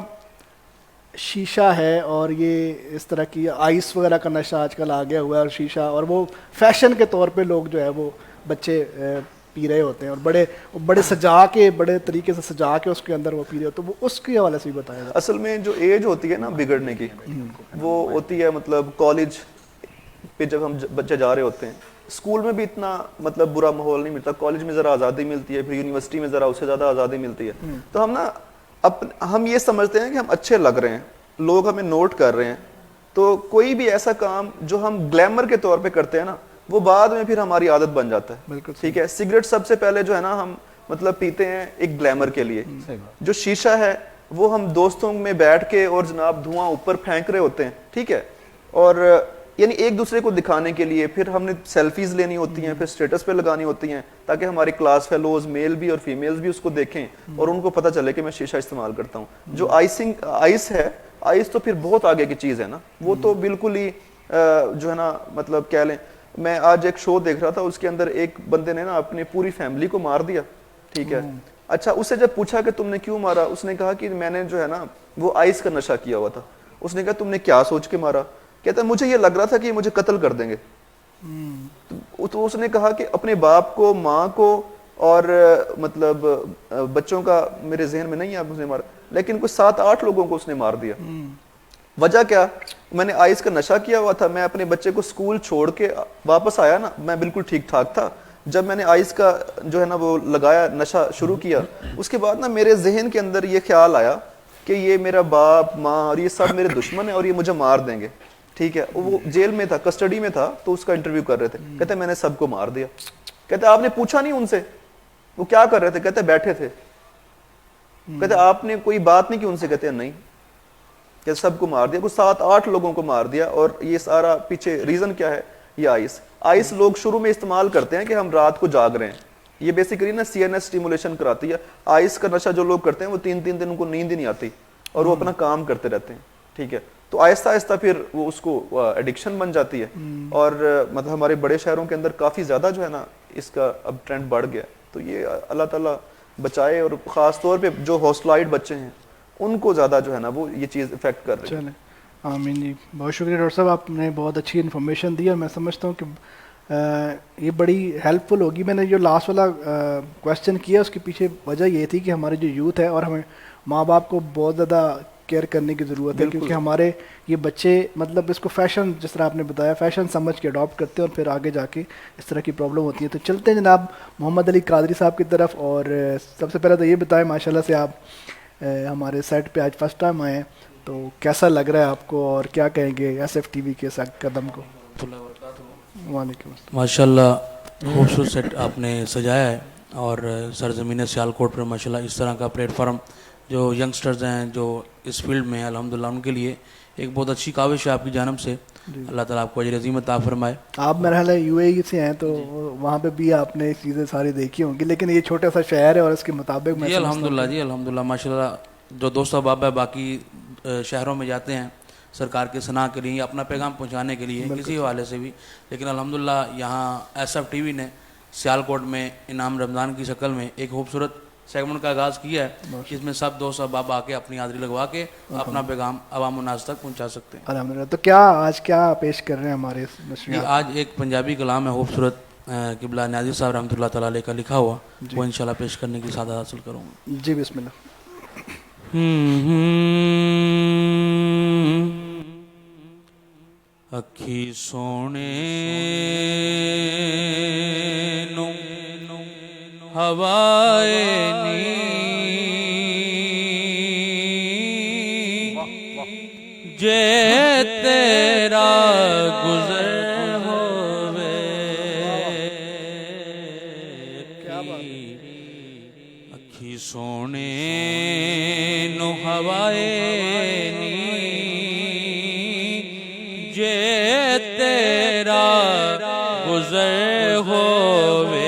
شیشہ ہے اور یہ اس طرح کی آئس وغیرہ کا نشہ آج کل آ گیا ہوا ہے, اور شیشہ, اور وہ فیشن کے طور پہ لوگ جو ہے وہ بچے پی رہے ہوتے ہیں, اور بڑے سجا کے, بڑے طریقے سے سجا کے اس کے اندر وہ پی رہے ہوتے ہیں. وہ اس کے حوالے سے بھی بتایا جائے. اصل میں جو ایج ہوتی ہے نا بگڑنے کی, وہ ہوتی ہے مطلب کالج پہ جب ہم بچے جا رہے ہوتے ہیں, اسکول میں بھی اتنا مطلب برا ماحول نہیں ملتا, کالج میں ذرا آزادی ملتی ہے, پھر یونیورسٹی میں ذرا اس سے زیادہ آزادی ملتی ہے. تو ہم نا ہم یہ سمجھتے ہیں کہ ہم اچھے لگ رہے ہیں, لوگ ہمیں نوٹ کر رہے ہیں, تو کوئی بھی ایسا کام جو ہم گلیمر کے طور پہ کرتے ہیں نا, وہ بعد میں پھر ہماری عادت بن جاتا ہے. ٹھیک ہے, سگریٹ سب سے پہلے جو ہے نا ہم مطلب پیتے ہیں ایک گلیمر کے لیے. جو شیشہ ہے وہ ہم دوستوں میں بیٹھ کے اور جناب دھواں اوپر پھینک رہے ہوتے ہیں. ٹھیک ہے, اور یعنی ایک دوسرے کو دکھانے کے لیے پھر ہم نے سیلفیز لینی ہوتی ہیں, پھر اسٹیٹس پہ لگانی ہوتی ہیں تاکہ ہمارے کلاس فیلوز میل بھی اور فیمیلز بھی اس کو دیکھیں اور ان کو پتہ چلے کہ میں شیشہ استعمال کرتا ہوں. جو آئس ہے, آئس تو پھر بہت آگے کی چیز ہے نا, وہ تو بالکل ہی جو ہے نا مطلب کہہ لیں, میں آج ایک شو دیکھ رہا تھا, اس کے اندر ایک بندے نے نا اپنی پوری فیملی کو مار دیا. ٹھیک ہے, اچھا اسے جب پوچھا کہ تم نے کیوں مارا, اس نے کہا کہ میں نے جو ہے نا وہ آئس کا نشہ کیا ہوا تھا. اس نے کہا تم نے کیا سوچ کے مارا؟ کہتا ہے مجھے یہ لگ رہا تھا کہ یہ مجھے قتل کر دیں گے. تو اس نے کہا کہ اپنے باپ کو, ماں کو اور مطلب بچوں کا میرے ذہن میں نہیں ہے اس نے مارا, لیکن کچھ 7-8 لوگوں کو اس نے مار دیا. وجہ کیا؟ میں نے آئس کا نشہ کیا ہوا تھا, میں اپنے بچے کو اسکول چھوڑ کے واپس آیا نا, میں بالکل ٹھیک ٹھاک تھا. جب میں نے آئس کا جو ہے نا وہ لگایا, نشہ شروع کیا, اس کے بعد نا میرے ذہن کے اندر یہ خیال آیا کہ یہ میرا باپ, ماں اور یہ سب میرے دشمن ہیں اور یہ مجھے مار دیں گے. ٹھیک ہے, وہ جیل میں تھا, کسٹڈی میں تھا, تو اس کا انٹرویو کر رہے تھے. کہتے میں نے سب کو مار دیا. کہتے آپ نے پوچھا نہیں ان سے وہ کیا کر رہے تھے؟ کہتے بیٹھے تھے. کہتے آپ نے کوئی بات نہیں کی ان سے؟ کہتے نہیں. کہ سب کو مار دیا, کچھ 7-8 لوگوں کو مار دیا. اور یہ سارا پیچھے ریزن کیا ہے؟ یہ آئس لوگ شروع میں استعمال کرتے ہیں کہ ہم رات کو جاگ رہے ہیں. یہ بیسیکلی نا سی این ایس اسٹیمولیشن کراتی ہے. آئس کا نشہ جو لوگ کرتے ہیں وہ 3 دن ان کو نیند ہی نہیں آتی اور وہ اپنا کام کرتے رہتے ہیں. ٹھیک ہے, تو آہستہ آہستہ پھر وہ اس کو ایڈکشن بن جاتی ہے. اور مطلب ہمارے بڑے شہروں کے اندر کافی زیادہ جو ہے نا اس کا اب ٹرینڈ بڑھ گیا. تو یہ اللہ تعالیٰ بچائے, اور خاص طور پہ جو ہاسٹلائڈ بچے ہیں ان کو زیادہ جو ہے نا وہ یہ چیز افیکٹ کر رہی ہے. چلیں آمین جی, بہت شکریہ ڈاکٹر صاحب, آپ نے بہت اچھی انفارمیشن دی. اور میں سمجھتا ہوں کہ یہ بڑی ہیلپ فل ہوگی. میں نے جو لاسٹ والا کویشچن کیا اس کے پیچھے وجہ یہ تھی کہ ہمارے جو یوتھ ہے اور ہمیں ماں باپ کو بہت زیادہ کیئر کرنے کی ضرورت ہے, کیونکہ ہمارے یہ بچے مطلب اس کو فیشن, جس طرح آپ نے بتایا, فیشن سمجھ کے اڈاپٹ کرتے ہیں اور پھر آگے جا کے اس طرح کی پرابلم ہوتی ہے. تو چلتے ہیں جناب محمد علی قادری صاحب کی طرف. اور سب سے پہلے تو یہ بتائیں, ماشاءاللہ سے آپ ہمارے سیٹ پہ آج فرسٹ ٹائم آئے ہیں, تو کیسا لگ رہا ہے آپ کو اور کیا کہیں گے ایس ایف ٹی وی کے ساتھ قدم کو؟ وعلیکم السلام. ماشاءاللہ خوبصورت سیٹ آپ نے سجایا ہے, اور سرزمین سیالکوٹ پر ماشاءاللہ اس طرح کا پلیٹ فارم جو ینگسٹرز ہیں جو اس فیلڈ میں ہیں الحمدللہ ان کے لیے ایک بہت اچھی کاوش ہے آپ کی جانب سے. اللہ تعالیٰ آپ کو اجر عظیم عطا فرمائے. آپ میرا خیال ہے یو اے ای سے ہیں, تو وہاں پہ بھی آپ نے چیزیں ساری دیکھی ہوں گی, لیکن یہ چھوٹا سا شہر ہے اور اس کے مطابق جی الحمدللہ ماشاءاللہ جو دوست احباب ہے باقی شہروں میں جاتے ہیں سرکار کے ثنا کے لیے, اپنا پیغام پہنچانے کے لیے کسی حوالے سے بھی, لیکن الحمدللہ یہاں ایس ایف ٹی وی نے سیالکوٹ میں انعام رمضان کی شکل میں ایک خوبصورت سیگمنٹ کا آغاز کیا ہے, جس میں سب دوست احباب آ کے اپنی حاضری لگوا کے اپنا پیغام عوام الناس تک پہنچا سکتے ہیں. الحمدللہ. تو کیا آج کیا پیش کر رہے ہیں ہمارے نشریات؟ آج ایک پنجابی کلام ہے خوبصورت, قبلہ نیازی صاحب رحمۃ اللہ تعالیٰ علیہ کا لکھا ہوا, وہ انشاءاللہ پیش کرنے کی سعادت حاصل کروں گا. جی بسم اللہ. اکھی سونے نو ہوائے نی جے تیرا گزر ہووے, اکھی سونے نو ہوائے نی جے تیرا گزر ہووے,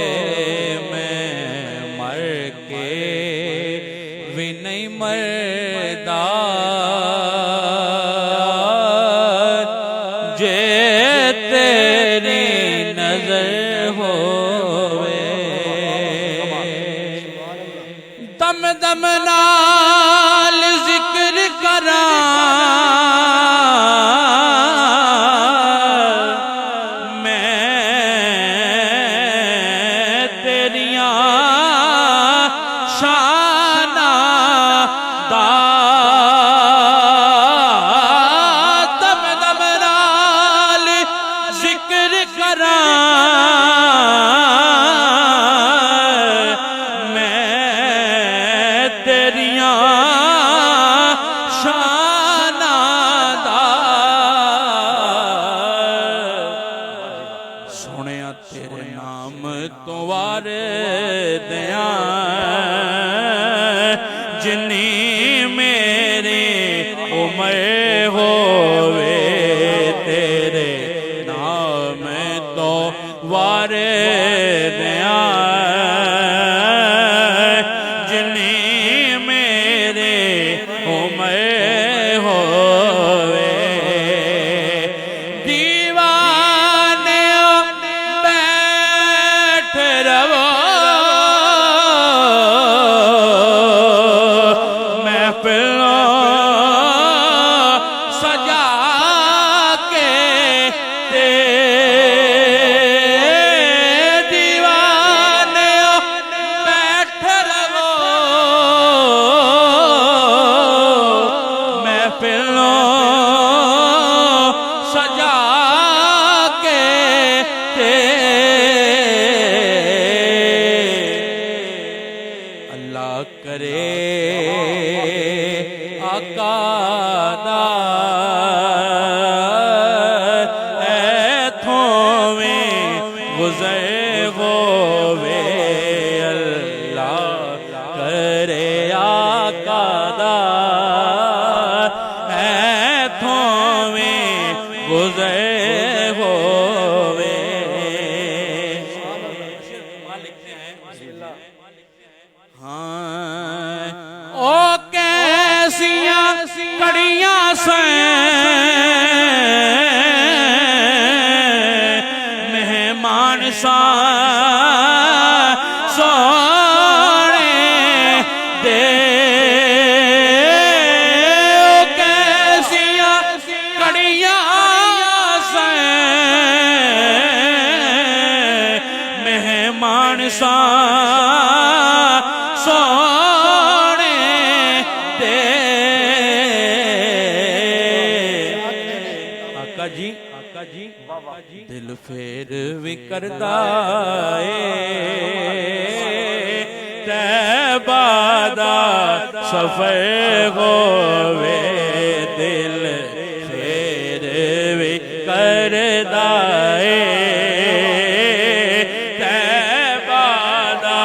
دم نال ذکر کراں میں تیریاں شاناں دا, دم نال ذکر کراں میں تیریاں شاناں دا سنیا تیرے نام تو واردیاں جنی میری عمر ہووے تیرے نام تو واردیاں جنی میرے عمر ہووے دیوانے بیٹھ رو محفلوں سجا کے دیوانے بیٹھ رو محفلوں سجا کے اللہ کرے آقا دا ایتھوں میں گزر ہووے اللہ کرے آقا دا ایتھوں میں گزر ہووے ہاں او کیسیاں کڑیاں مہمان سونے دے او کیسیاں کڑیاں مہمان سونے دے آقا جی دل پھر بھی کردہ طیبہ دا سفر ہووے دل پھر بھی کردہ طیبہ دا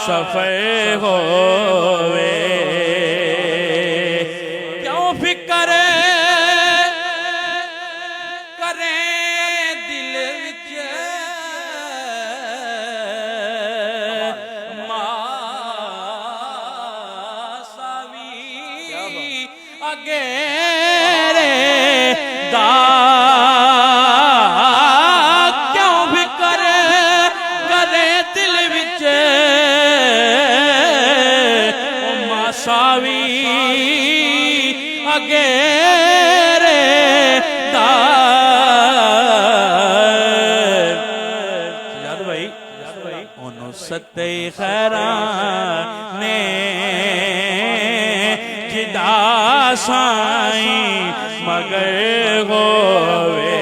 سفر ہووے کیوں فکر کریں دل وچ ماساوی اگیرے دا کیوں فکر کریں دل وچ ماساوی اگیرے دا سجاد بھائی انہوں ستے خیرانے جدا سائیں مگر ہووے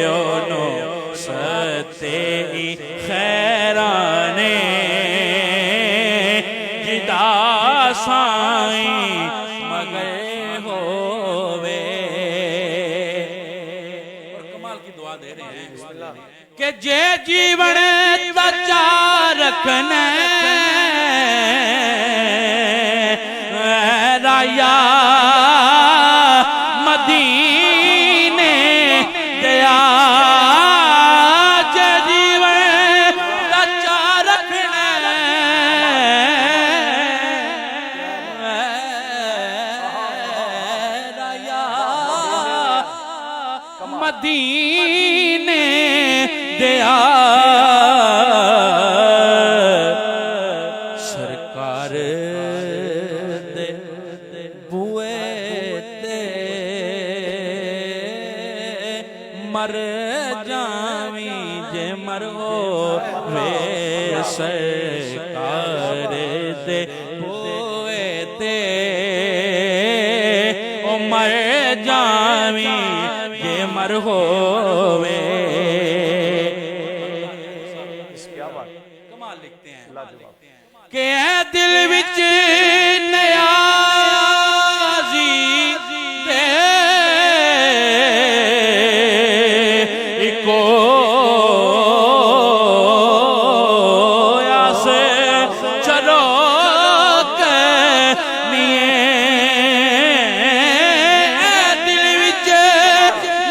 انہوں ستے خیرانے جدا سائیں مگر ہووے اور کمال کی دعا دے رہے ہیں کہ جے جیون تچا رکھنے رایا مدینے دیا جے جیون تچا رکھنے رایا مدینے دیا سرکار دے بوئے تے مر جاویں جے مرو وے سرکار دے بوئے تے او مر جاویں جے مر ہووے کہ اے دل وچ نیازی دے اکو یاسے چلو کنیے اے دل وچ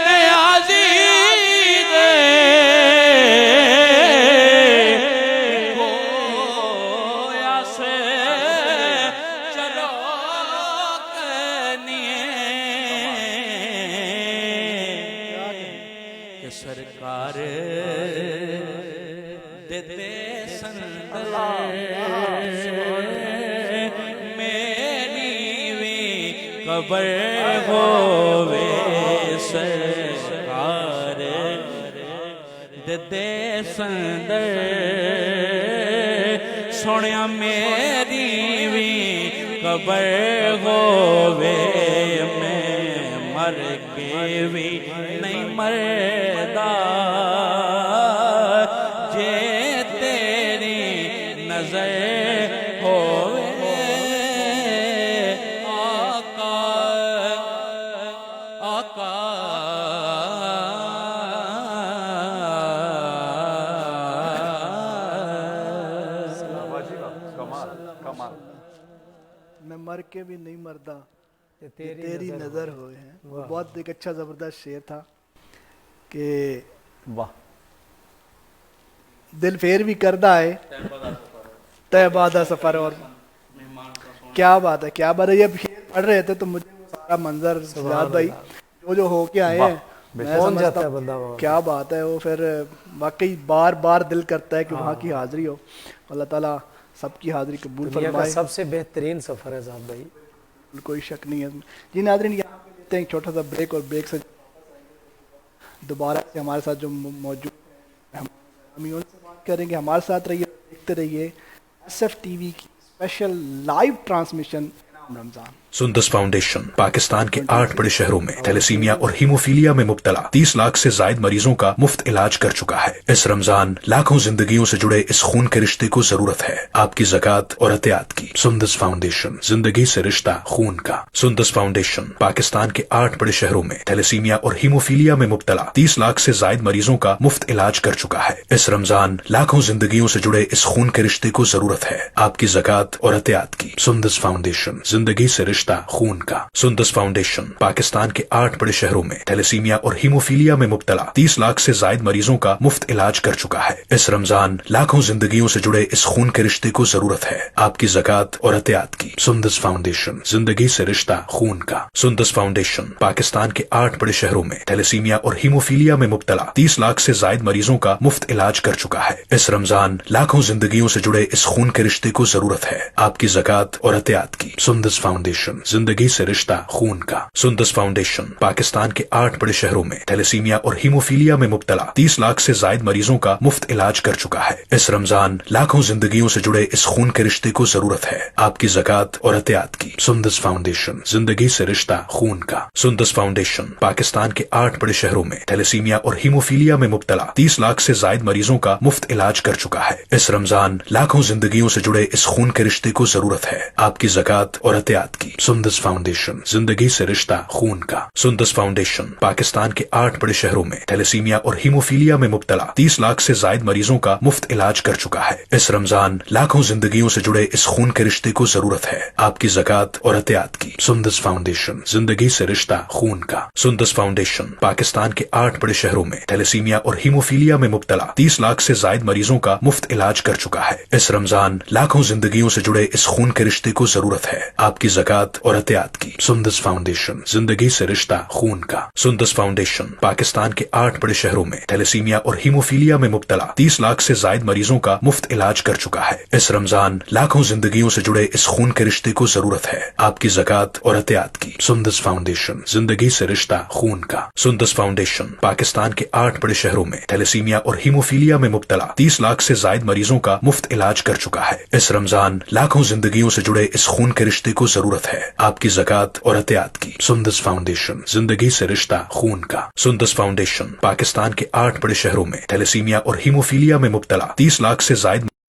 نیازی دے اکو یاسے چلو کنیے کہ سرکار دے دے سندر میری وی قبر ہووے سرکار دے دے سندر سونیا میری وی قبر ہووے میں مر کے بھی نہیں مردا جے تیری نظر ہووے آقا آقا میں مر کے بھی نہیں مردا تیری نظر ہوئے ہیں. وہ بہت ایک اچھا زبردست شعر تھا کہ واہ دل پھر بھی کردہ ہے تہبادہ سفر. اور کیا بات ہے کیا بات ہے. یہ شعر پڑھ رہے تھے تو مجھے وہ سارا منظر سجاد بھائی جو ہو کے آئے ہیں میں سمجھتا ہوں کیا بات ہے. وہ پھر واقعی بار بار دل کرتا ہے کہ وہاں کی حاضری ہو. اللہ تعالیٰ سب کی حاضری قبول فرمائے. سب سے بہترین سفر ہے صاحب بھائی, کوئی شک نہیں ہے. جی ناظرین یہاں پہ لیتے ہیں ایک چھوٹا سا بریک اور بریک سے دوبارہ سے ہمارے ساتھ جو موجود ہیں ہم ان سے بات کریں گے. ہمارے ساتھ رہیے, دیکھتے رہیے SFTV کی اسپیشل لائیو ٹرانسمیشن انعام رمضان. سندس فاؤنڈیشن پاکستان کے 8 بڑے شہروں میں تھیلیسیمیا اور ہیموفیلیا میں مبتلا 30 لاکھ سے زائد مریضوں کا مفت علاج کر چکا ہے. اس رمضان لاکھوں زندگیوں سے جڑے اس خون کے رشتے کو ضرورت ہے آپ کی زکوٰۃ اور عطیات کی. سندس فاؤنڈیشن, زندگی سے رشتہ خون کا. سندس فاؤنڈیشن پاکستان کے 8 بڑے شہروں میں تھیلیسیمیا اور ہیموفیلیا میں مبتلا 30 لاکھ سے زائد مریضوں کا مفت علاج کر چکا ہے. اس رمضان لاکھوں زندگیوں سے جڑے اس خون کے رشتے کو ضرورت ہے آپ کی زکوٰۃ اور عطیات کی. سندس فاؤنڈیشن, زندگی سے رشتہ خون کا. سندس فاؤنڈیشن پاکستان کے 8 بڑے شہروں میں تھیلیسیمیا اور ہیموفیلیا میں مبتلا 30 لاکھ سے زائد مریضوں کا مفت علاج کر چکا ہے. اس رمضان لاکھوں زندگیوں سے جڑے اس خون کے رشتے کو ضرورت ہے آپ کی زکوٰۃ اور عطیات کی. سندس فاؤنڈیشن, زندگی سے رشتہ خون کا. سندس فاؤنڈیشن پاکستان کے 8 بڑے شہروں میں تھیلیسیمیا اور ہیموفیلیا میں مبتلا 30 لاکھ سے زائد مریضوں کا مفت علاج کر چکا ہے. اس رمضان لاکھوں زندگیوں سے جڑے اس خون کے رشتے کو ضرورت ہے آپ کی زکوٰۃ اور عطیات کی. سندس فاؤنڈیشن, زندگی سے رشتہ خون کا. سندس فاؤنڈیشن پاکستان کے 8 بڑے شہروں میں تھیلیسیمیا اور ہیموفیلیا میں مبتلا 30 لاکھ سے زائد مریضوں کا مفت علاج کر چکا ہے. اس رمضان لاکھوں زندگیوں سے جڑے اس خون کے رشتے کو ضرورت ہے آپ کی زکوٰۃ اور عطیات کی. سندس فاؤنڈیشن, زندگی سے رشتہ خون کا. سندس فاؤنڈیشن پاکستان کے 8 بڑے شہروں میں تھیلیسیمیا اور ہیموفیلیا میں مبتلا 30 لاکھ سے زائد مریضوں کا مفت علاج کر چکا ہے. اس رمضان لاکھوں زندگیوں سے جڑے اس خون کے رشتے کو ضرورت ہے آپ کی زکوٰۃ اور عطیات کی. سندس فاؤنڈیشن, زندگی سے رشتہ خون کا. سندس فاؤنڈیشن پاکستان کے 8 بڑے شہروں میں تھیلیسیمیا اور ہیموفیلیا میں مبتلا 30 لاکھ سے زائد مریضوں کا مفت علاج کر چکا ہے. اس رمضان لاکھوں زندگیوں سے جڑے اس خون کے رشتے کو ضرورت ہے آپ کی زکوٰۃ اور عطیات کی. سندس فاؤنڈیشن, زندگی سے رشتہ خون کا. سندس فاؤنڈیشن پاکستان کے 8 بڑے شہروں میں تھیلیسیمیا اور ہیموفیلیا میں مبتلا 30 لاکھ سے زائد مریضوں کا مفت علاج کر چکا ہے. اس رمضان لاکھوں زندگیوں سے جڑے اس خون کے رشتے کو ضرورت ہے آپ کی زکوٰۃ اور عطیات کی. سندس فاؤنڈیشن, زندگی سے رشتہ خون کا. سندس فاؤنڈیشن پاکستان کے 8 بڑے شہروں میں تھیلیسیمیا اور ہیموفیلیا میں مبتلا 30 لاکھ سے زائد مریضوں کا مفت علاج کر چکا ہے. اس رمضان لاکھوں زندگیوں سے جڑے اس خون کے رشتے کو ضرورت ہے آپ کی زکوٰۃ اور عطیات کی. سندس فاؤنڈیشن, زندگی سے رشتہ خون کا. سندس فاؤنڈیشن پاکستان کے 8 بڑے شہروں میں تھیلیسیمیا اور ہیموفیلیا میں مبتلا 30 لاکھ سے زائد مریضوں کا مفت علاج کر چکا ہے. اس رمضان لاکھوں زندگیوں سے جڑے اس خون کے رشتے کو ضرورت ہے آپ کی زکوٰۃ اور عطیات کی. سندس فاؤنڈیشن, زندگی سے رشتہ خون کا. سندس فاؤنڈیشن پاکستان کے 8 بڑے شہروں میں تھیلیسیمیا اور ہیموفیلیا میں مبتلا 30 لاکھ سے زائد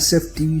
SFTV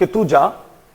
کہ تو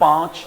5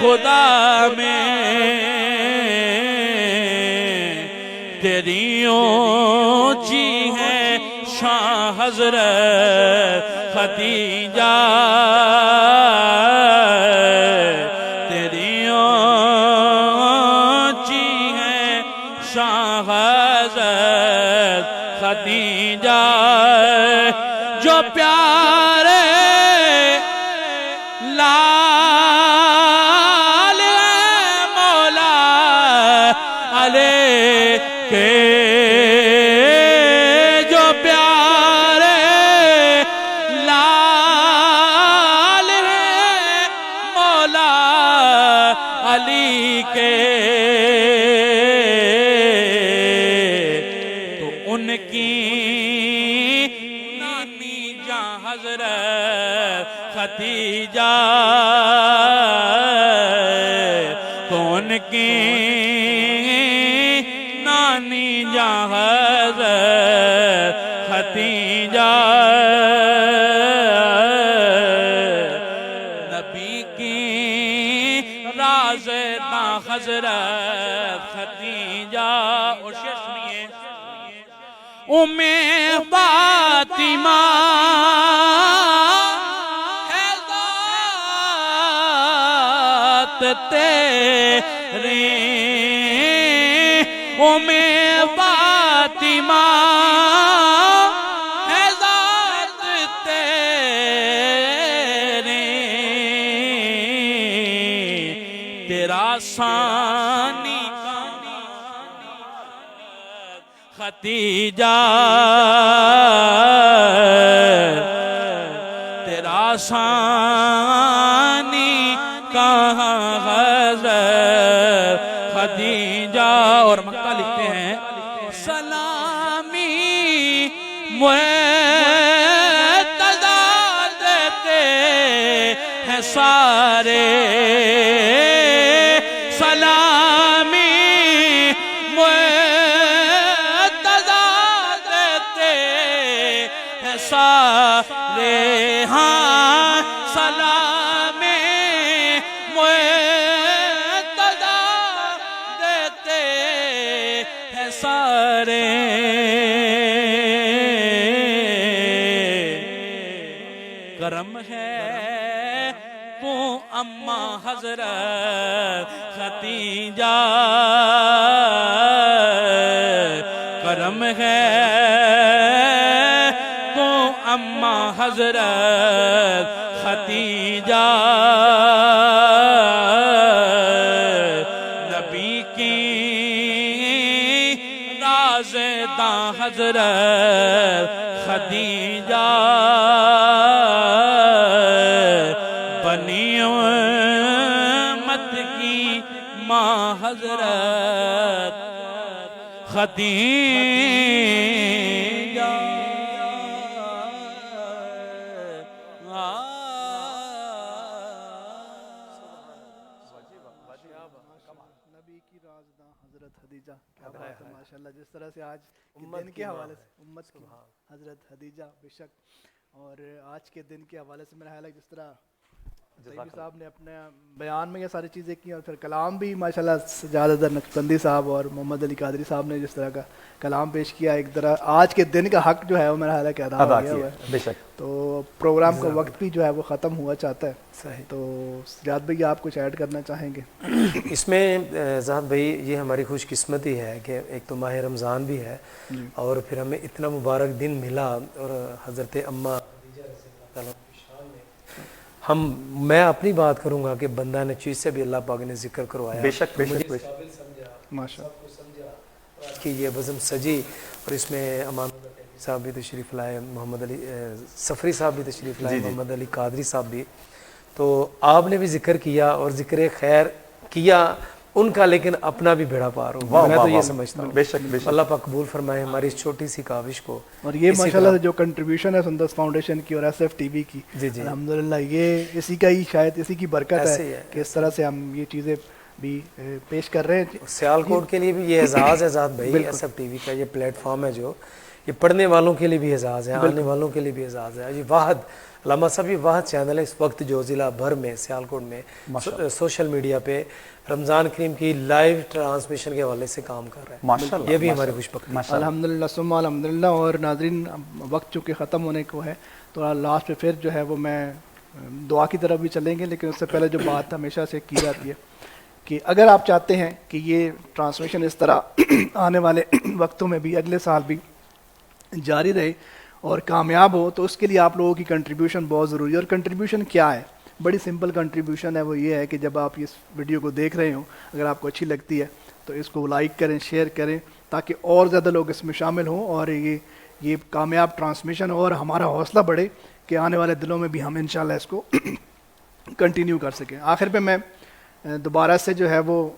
خدا میں تیری اونچی ہے شان حضرت خدیجہ تیری اونچی ہے شان حضرت خدیجہ جو پیارے لال مولا علیہ کے جو پیارے لال مولا علی کے تو ان کی نانی جاں حضرت خدیجہ تو ان کی نانی جاں حضرت خدیجہ نبی کی رازداں حضرت خدیجہ اور شعر سنیے ام فاطمہ ہے ذات تیری ام فاطمہ ہے ذات تیری تیرا ثانی خدیجہ تیرا ثانی کہاں حضرت خدیجہ اور مکہ لکھتے ہیں سلامی مرتضیٰ دیتے ہیں سارے سلامی سارے ہاں سلام مرتضیٰ دیتے ہیں سارے کرم ہے تو اماں حضرت خدیجہ کرم ہے اماں حضرت خدیجہ نبی کی رازداں حضرت خدیجہ بنی امت کی ماں حضرت خدیجہ ماشاءاللہ جس طرح سے آج کے دن کے حوالے سے امت کی حضرت خدیجہ بے شک اور آج کے دن کے حوالے سے میرا خیال ہے جس طرح طیبی صاحب نے اپنے بیان میں یہ ساری چیزیں کی اور پھر کلام بھی ماشاءاللہ سجاد اظہر نقشبندی صاحب اور محمد علی قادری صاحب نے جس طرح کا کلام پیش کیا ایک طرح آج کے دن کا حق جو ہے وہ میرا خیال ہے کہ ادا ہو گیا ہوا ہے بے شک تو پروگرام کا وقت بھی جو ہے وہ ختم ہوا چاہتا ہے صحیح تو سجاد بھائی آپ کچھ ایڈ کرنا چاہیں گے اس میں زاہد بھائی یہ ہماری خوش قسمتی ہے کہ ایک تو ماہ رمضان بھی ہے اور پھر ہمیں اتنا مبارک دن ملا اور حضرت اماں میں اپنی بات کروں گا کہ بندہ نے چیز سے بھی اللہ پاک نے ذکر کروایا بے شک کہ یہ بزم سجی اور اس میں امان صاحب بھی تشریف لائے محمد علی سفری صاحب بھی تشریف لائے محمد علی قادری صاحب بھی تو آپ نے بھی ذکر کیا اور ذکر خیر کیا ان کا لیکن اپنا بھی بیڑا پار ہو میں تو یہ سمجھتا ہوں بے شک اللہ پاک قبول فرمائے ہماری اس چھوٹی سی کاوش کو اور یہ ماشاءاللہ جو کنٹریبیوشن ہے سندس فاؤنڈیشن کی اور ایس ایف ٹی وی کی الحمدللہ یہ اسی کا ہی شاید اسی کی برکت ہے کہ اس طرح سے ہم یہ چیزیں بھی پیش کر رہے ہیں سیالکوٹ کے لیے بھی یہ اعزاز ہے ذات بھائی ایس ایف ٹی وی کا یہ پلیٹ فارم ہے جو یہ پڑھنے والوں کے لیے بھی اعزاز ہے, آنے والوں کے لیے بھی اعزاز ہے. جی واحد علامہ صاحب, یہ واحد چینل ہے اس وقت جو ضلع بھر میں سیالکوٹ میں سوشل میڈیا پہ رمضان کریم کی لائیو ٹرانسمیشن کے حوالے سے کام کر رہا ہے. ماشاءاللہ, یہ بھی ہماری خوش بختی. الحمدللہ ثم الحمدللہ. اور ناظرین وقت چونکہ ختم ہونے کو ہے تو لاسٹ پہ پھر جو ہے وہ میں دعا کی طرف بھی چلیں گے, لیکن اس سے پہلے جو بات ہمیشہ سے کی جاتی ہے کہ اگر آپ چاہتے ہیں کہ یہ ٹرانسمیشن اس طرح آنے والے وقتوں میں بھی اگلے سال بھی جاری رہے اور کامیاب ہو, تو اس کے لیے آپ لوگوں کی کنٹریبیوشن بہت ضروری ہے. اور کنٹریبیوشن کیا ہے؟ بڑی سمپل کنٹریبیوشن ہے. وہ یہ ہے کہ جب آپ اس ویڈیو کو دیکھ رہے ہوں, اگر آپ کو اچھی لگتی ہے تو اس کو لائک کریں, شیئر کریں, تاکہ اور زیادہ لوگ اس میں شامل ہوں اور یہ کامیاب ٹرانسمیشن اور ہمارا حوصلہ بڑھے کہ آنے والے دنوں میں بھی ہم انشاءاللہ اس کو کنٹینیو کر سکیں. آخر پہ میں دوبارہ سے جو ہے وہ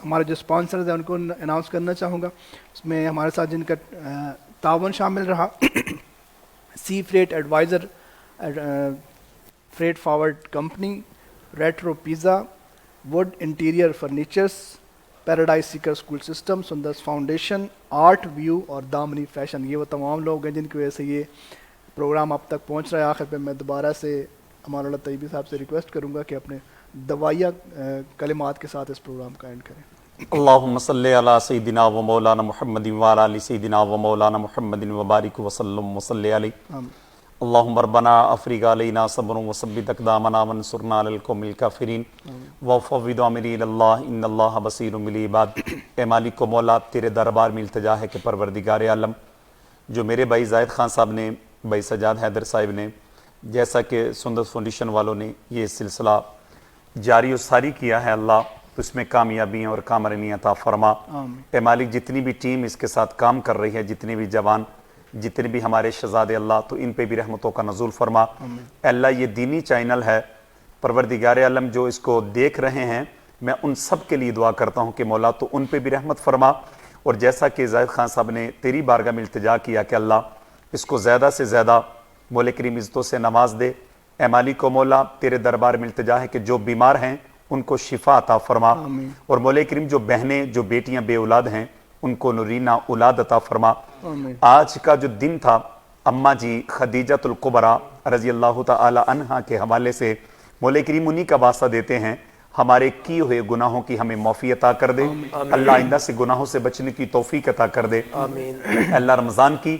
ہمارے جو اسپانسرز ہیں ان کو اناؤنس کرنا چاہوں گا. اس میں ہمارے ساتھ جن کا تعاون شامل رہا, sea freight adviser, freight forward company, retro pizza, wood interior furnitures, paradise seeker school system, Sanders foundation, art view اور دامنی فیشن. یہ وہ تمام لوگ ہیں جن کی وجہ سے یہ پروگرام اب تک پہنچ رہا ہے. آخر پہ میں دوبارہ سے امان اللہ طیبی صاحب سے ریکویسٹ کروں گا کہ اپنے دوائیہ کلمات کے ساتھ اس پروگرام کا اینڈ کریں. اللہم صلی علی سیدنا و مولانا محمد وعلی آل سیدنا و مولانا محمد وبارک وسلم وصلی علیہ. اللہم ربنا افرغ علینا صبرا وثبت اقدامنا وانصرنا علی القوم الکافرین وفوض امری الی اللہ ان اللہ بصیر بالعباد. اے مالک و مولا, تیرے دربار میں التجا ہے کہ پروردگار عالم, جو میرے بھائی زاہد خان صاحب نے, بھائی سجاد حیدر صاحب نے, جیسا کہ سندس فاؤنڈیشن والوں نے یہ سلسلہ جاری و ساری کیا ہے, اللہ تو اس میں کامیابیاں اور کامرانی عطا فرما. اے مالک, جتنی بھی ٹیم اس کے ساتھ کام کر رہی ہے, جتنے بھی جوان, جتنے بھی ہمارے شہزادے, اللہ تو ان پہ بھی رحمتوں کا نزول فرما. اے اللہ, یہ دینی چینل ہے, پروردگار عالم جو اس کو دیکھ رہے ہیں, میں ان سب کے لیے دعا کرتا ہوں کہ مولا تو ان پہ بھی رحمت فرما. اور جیسا کہ زاہد خان صاحب نے تیری بارگاہ میں التجا کیا کہ اللہ اس کو زیادہ سے زیادہ مولا کریم عزتوں سے نواز دے. اے مالک و مولا, تیرے دربار میں التجا ہے کہ جو بیمار ہیں ان کو شفا عطا فرما. اور مولا کریم جو بہنیں, جو بیٹیاں بے اولاد ہیں, ان کو نورینہ اولاد عطا فرما. آج کا جو دن تھا, اماں جی خدیجۃ الکبریٰ رضی اللہ تعالی عنہا کے حوالے سے مولا کریم انہی کا واسطہ دیتے ہیں, ہمارے کیے ہوئے گناہوں کی ہمیں معافی عطا کر دے. اللہ آئندہ سے گناہوں سے بچنے کی توفیق عطا کر دے. اللہ رمضان کی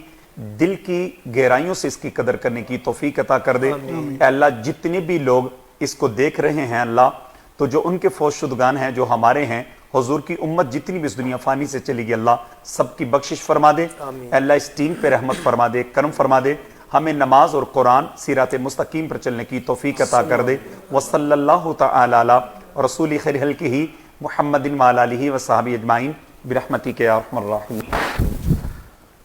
دل کی گہرائیوں سے اس کی قدر کرنے کی توفیق عطا کر دے. اے اللہ, جتنے بھی لوگ اس کو دیکھ رہے ہیں اللہ, تو جو ان کے فوت شدگان ہیں, جو ہمارے ہیں, حضور کی امت جتنی بھی اس دنیا فانی سے چلی گئی, اللہ سب کی بخشش فرما دے. اے اللہ, اس ٹیم پہ رحمت فرما دے, کرم فرما دے, ہمیں نماز اور قرآن سیرات مستقیم پر چلنے کی توفیق عطا کر دے. وصلی اللہ تعالی علی رسول خیر خلقہ محمد وعلی آلہ وصحبہ اجمعین برحمتک یا ارحم الراحمین.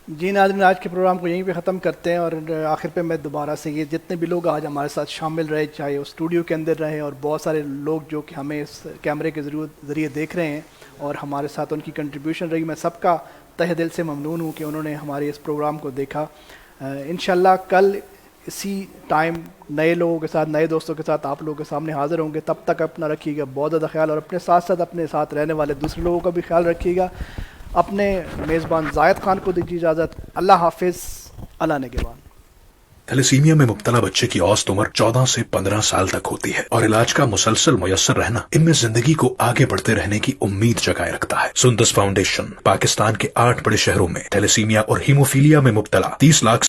جی ناظرین, آج کے پروگرام کو یہیں پہ ختم کرتے ہیں. اور آخر پہ میں دوبارہ سے یہ جتنے بھی لوگ آج ہمارے ساتھ شامل رہے, چاہے وہ اسٹوڈیو کے اندر رہے, اور بہت سارے لوگ جو کہ ہمیں اس کیمرے کے ذریعے دیکھ رہے ہیں اور ہمارے ساتھ ان کی کنٹریبیوشن رہی, میں سب کا تہ دل سے ممنون ہوں کہ انہوں نے ہمارے اس پروگرام کو دیکھا. انشاءاللہ کل اسی ٹائم نئے لوگوں کے ساتھ, نئے دوستوں کے ساتھ آپ لوگوں کے سامنے حاضر ہوں گے. تب تک اپنا رکھیے گا بہت زیادہ خیال, اور اپنے ساتھ ساتھ اپنے ساتھ رہنے والے دوسرے لوگوں کا بھی خیال رکھیے گا. اپنے میزبان زاہد خان کو دیجیے اجازت. اللہ حافظ. اللہ نگہبان. تھیلیسیمیا میں مبتلا بچے کی اوسط عمر 14 سے 15 سال تک ہوتی ہے اور علاج کا مسلسل میسر رہنا ان میں زندگی کو آگے بڑھتے رہنے کی امید جگائے رکھتا ہے. سندس فاؤنڈیشن پاکستان کے 8 بڑے شہروں میں تھیلیسیمیا اور ہیموفیلیا میں مبتلا 30 لاکھ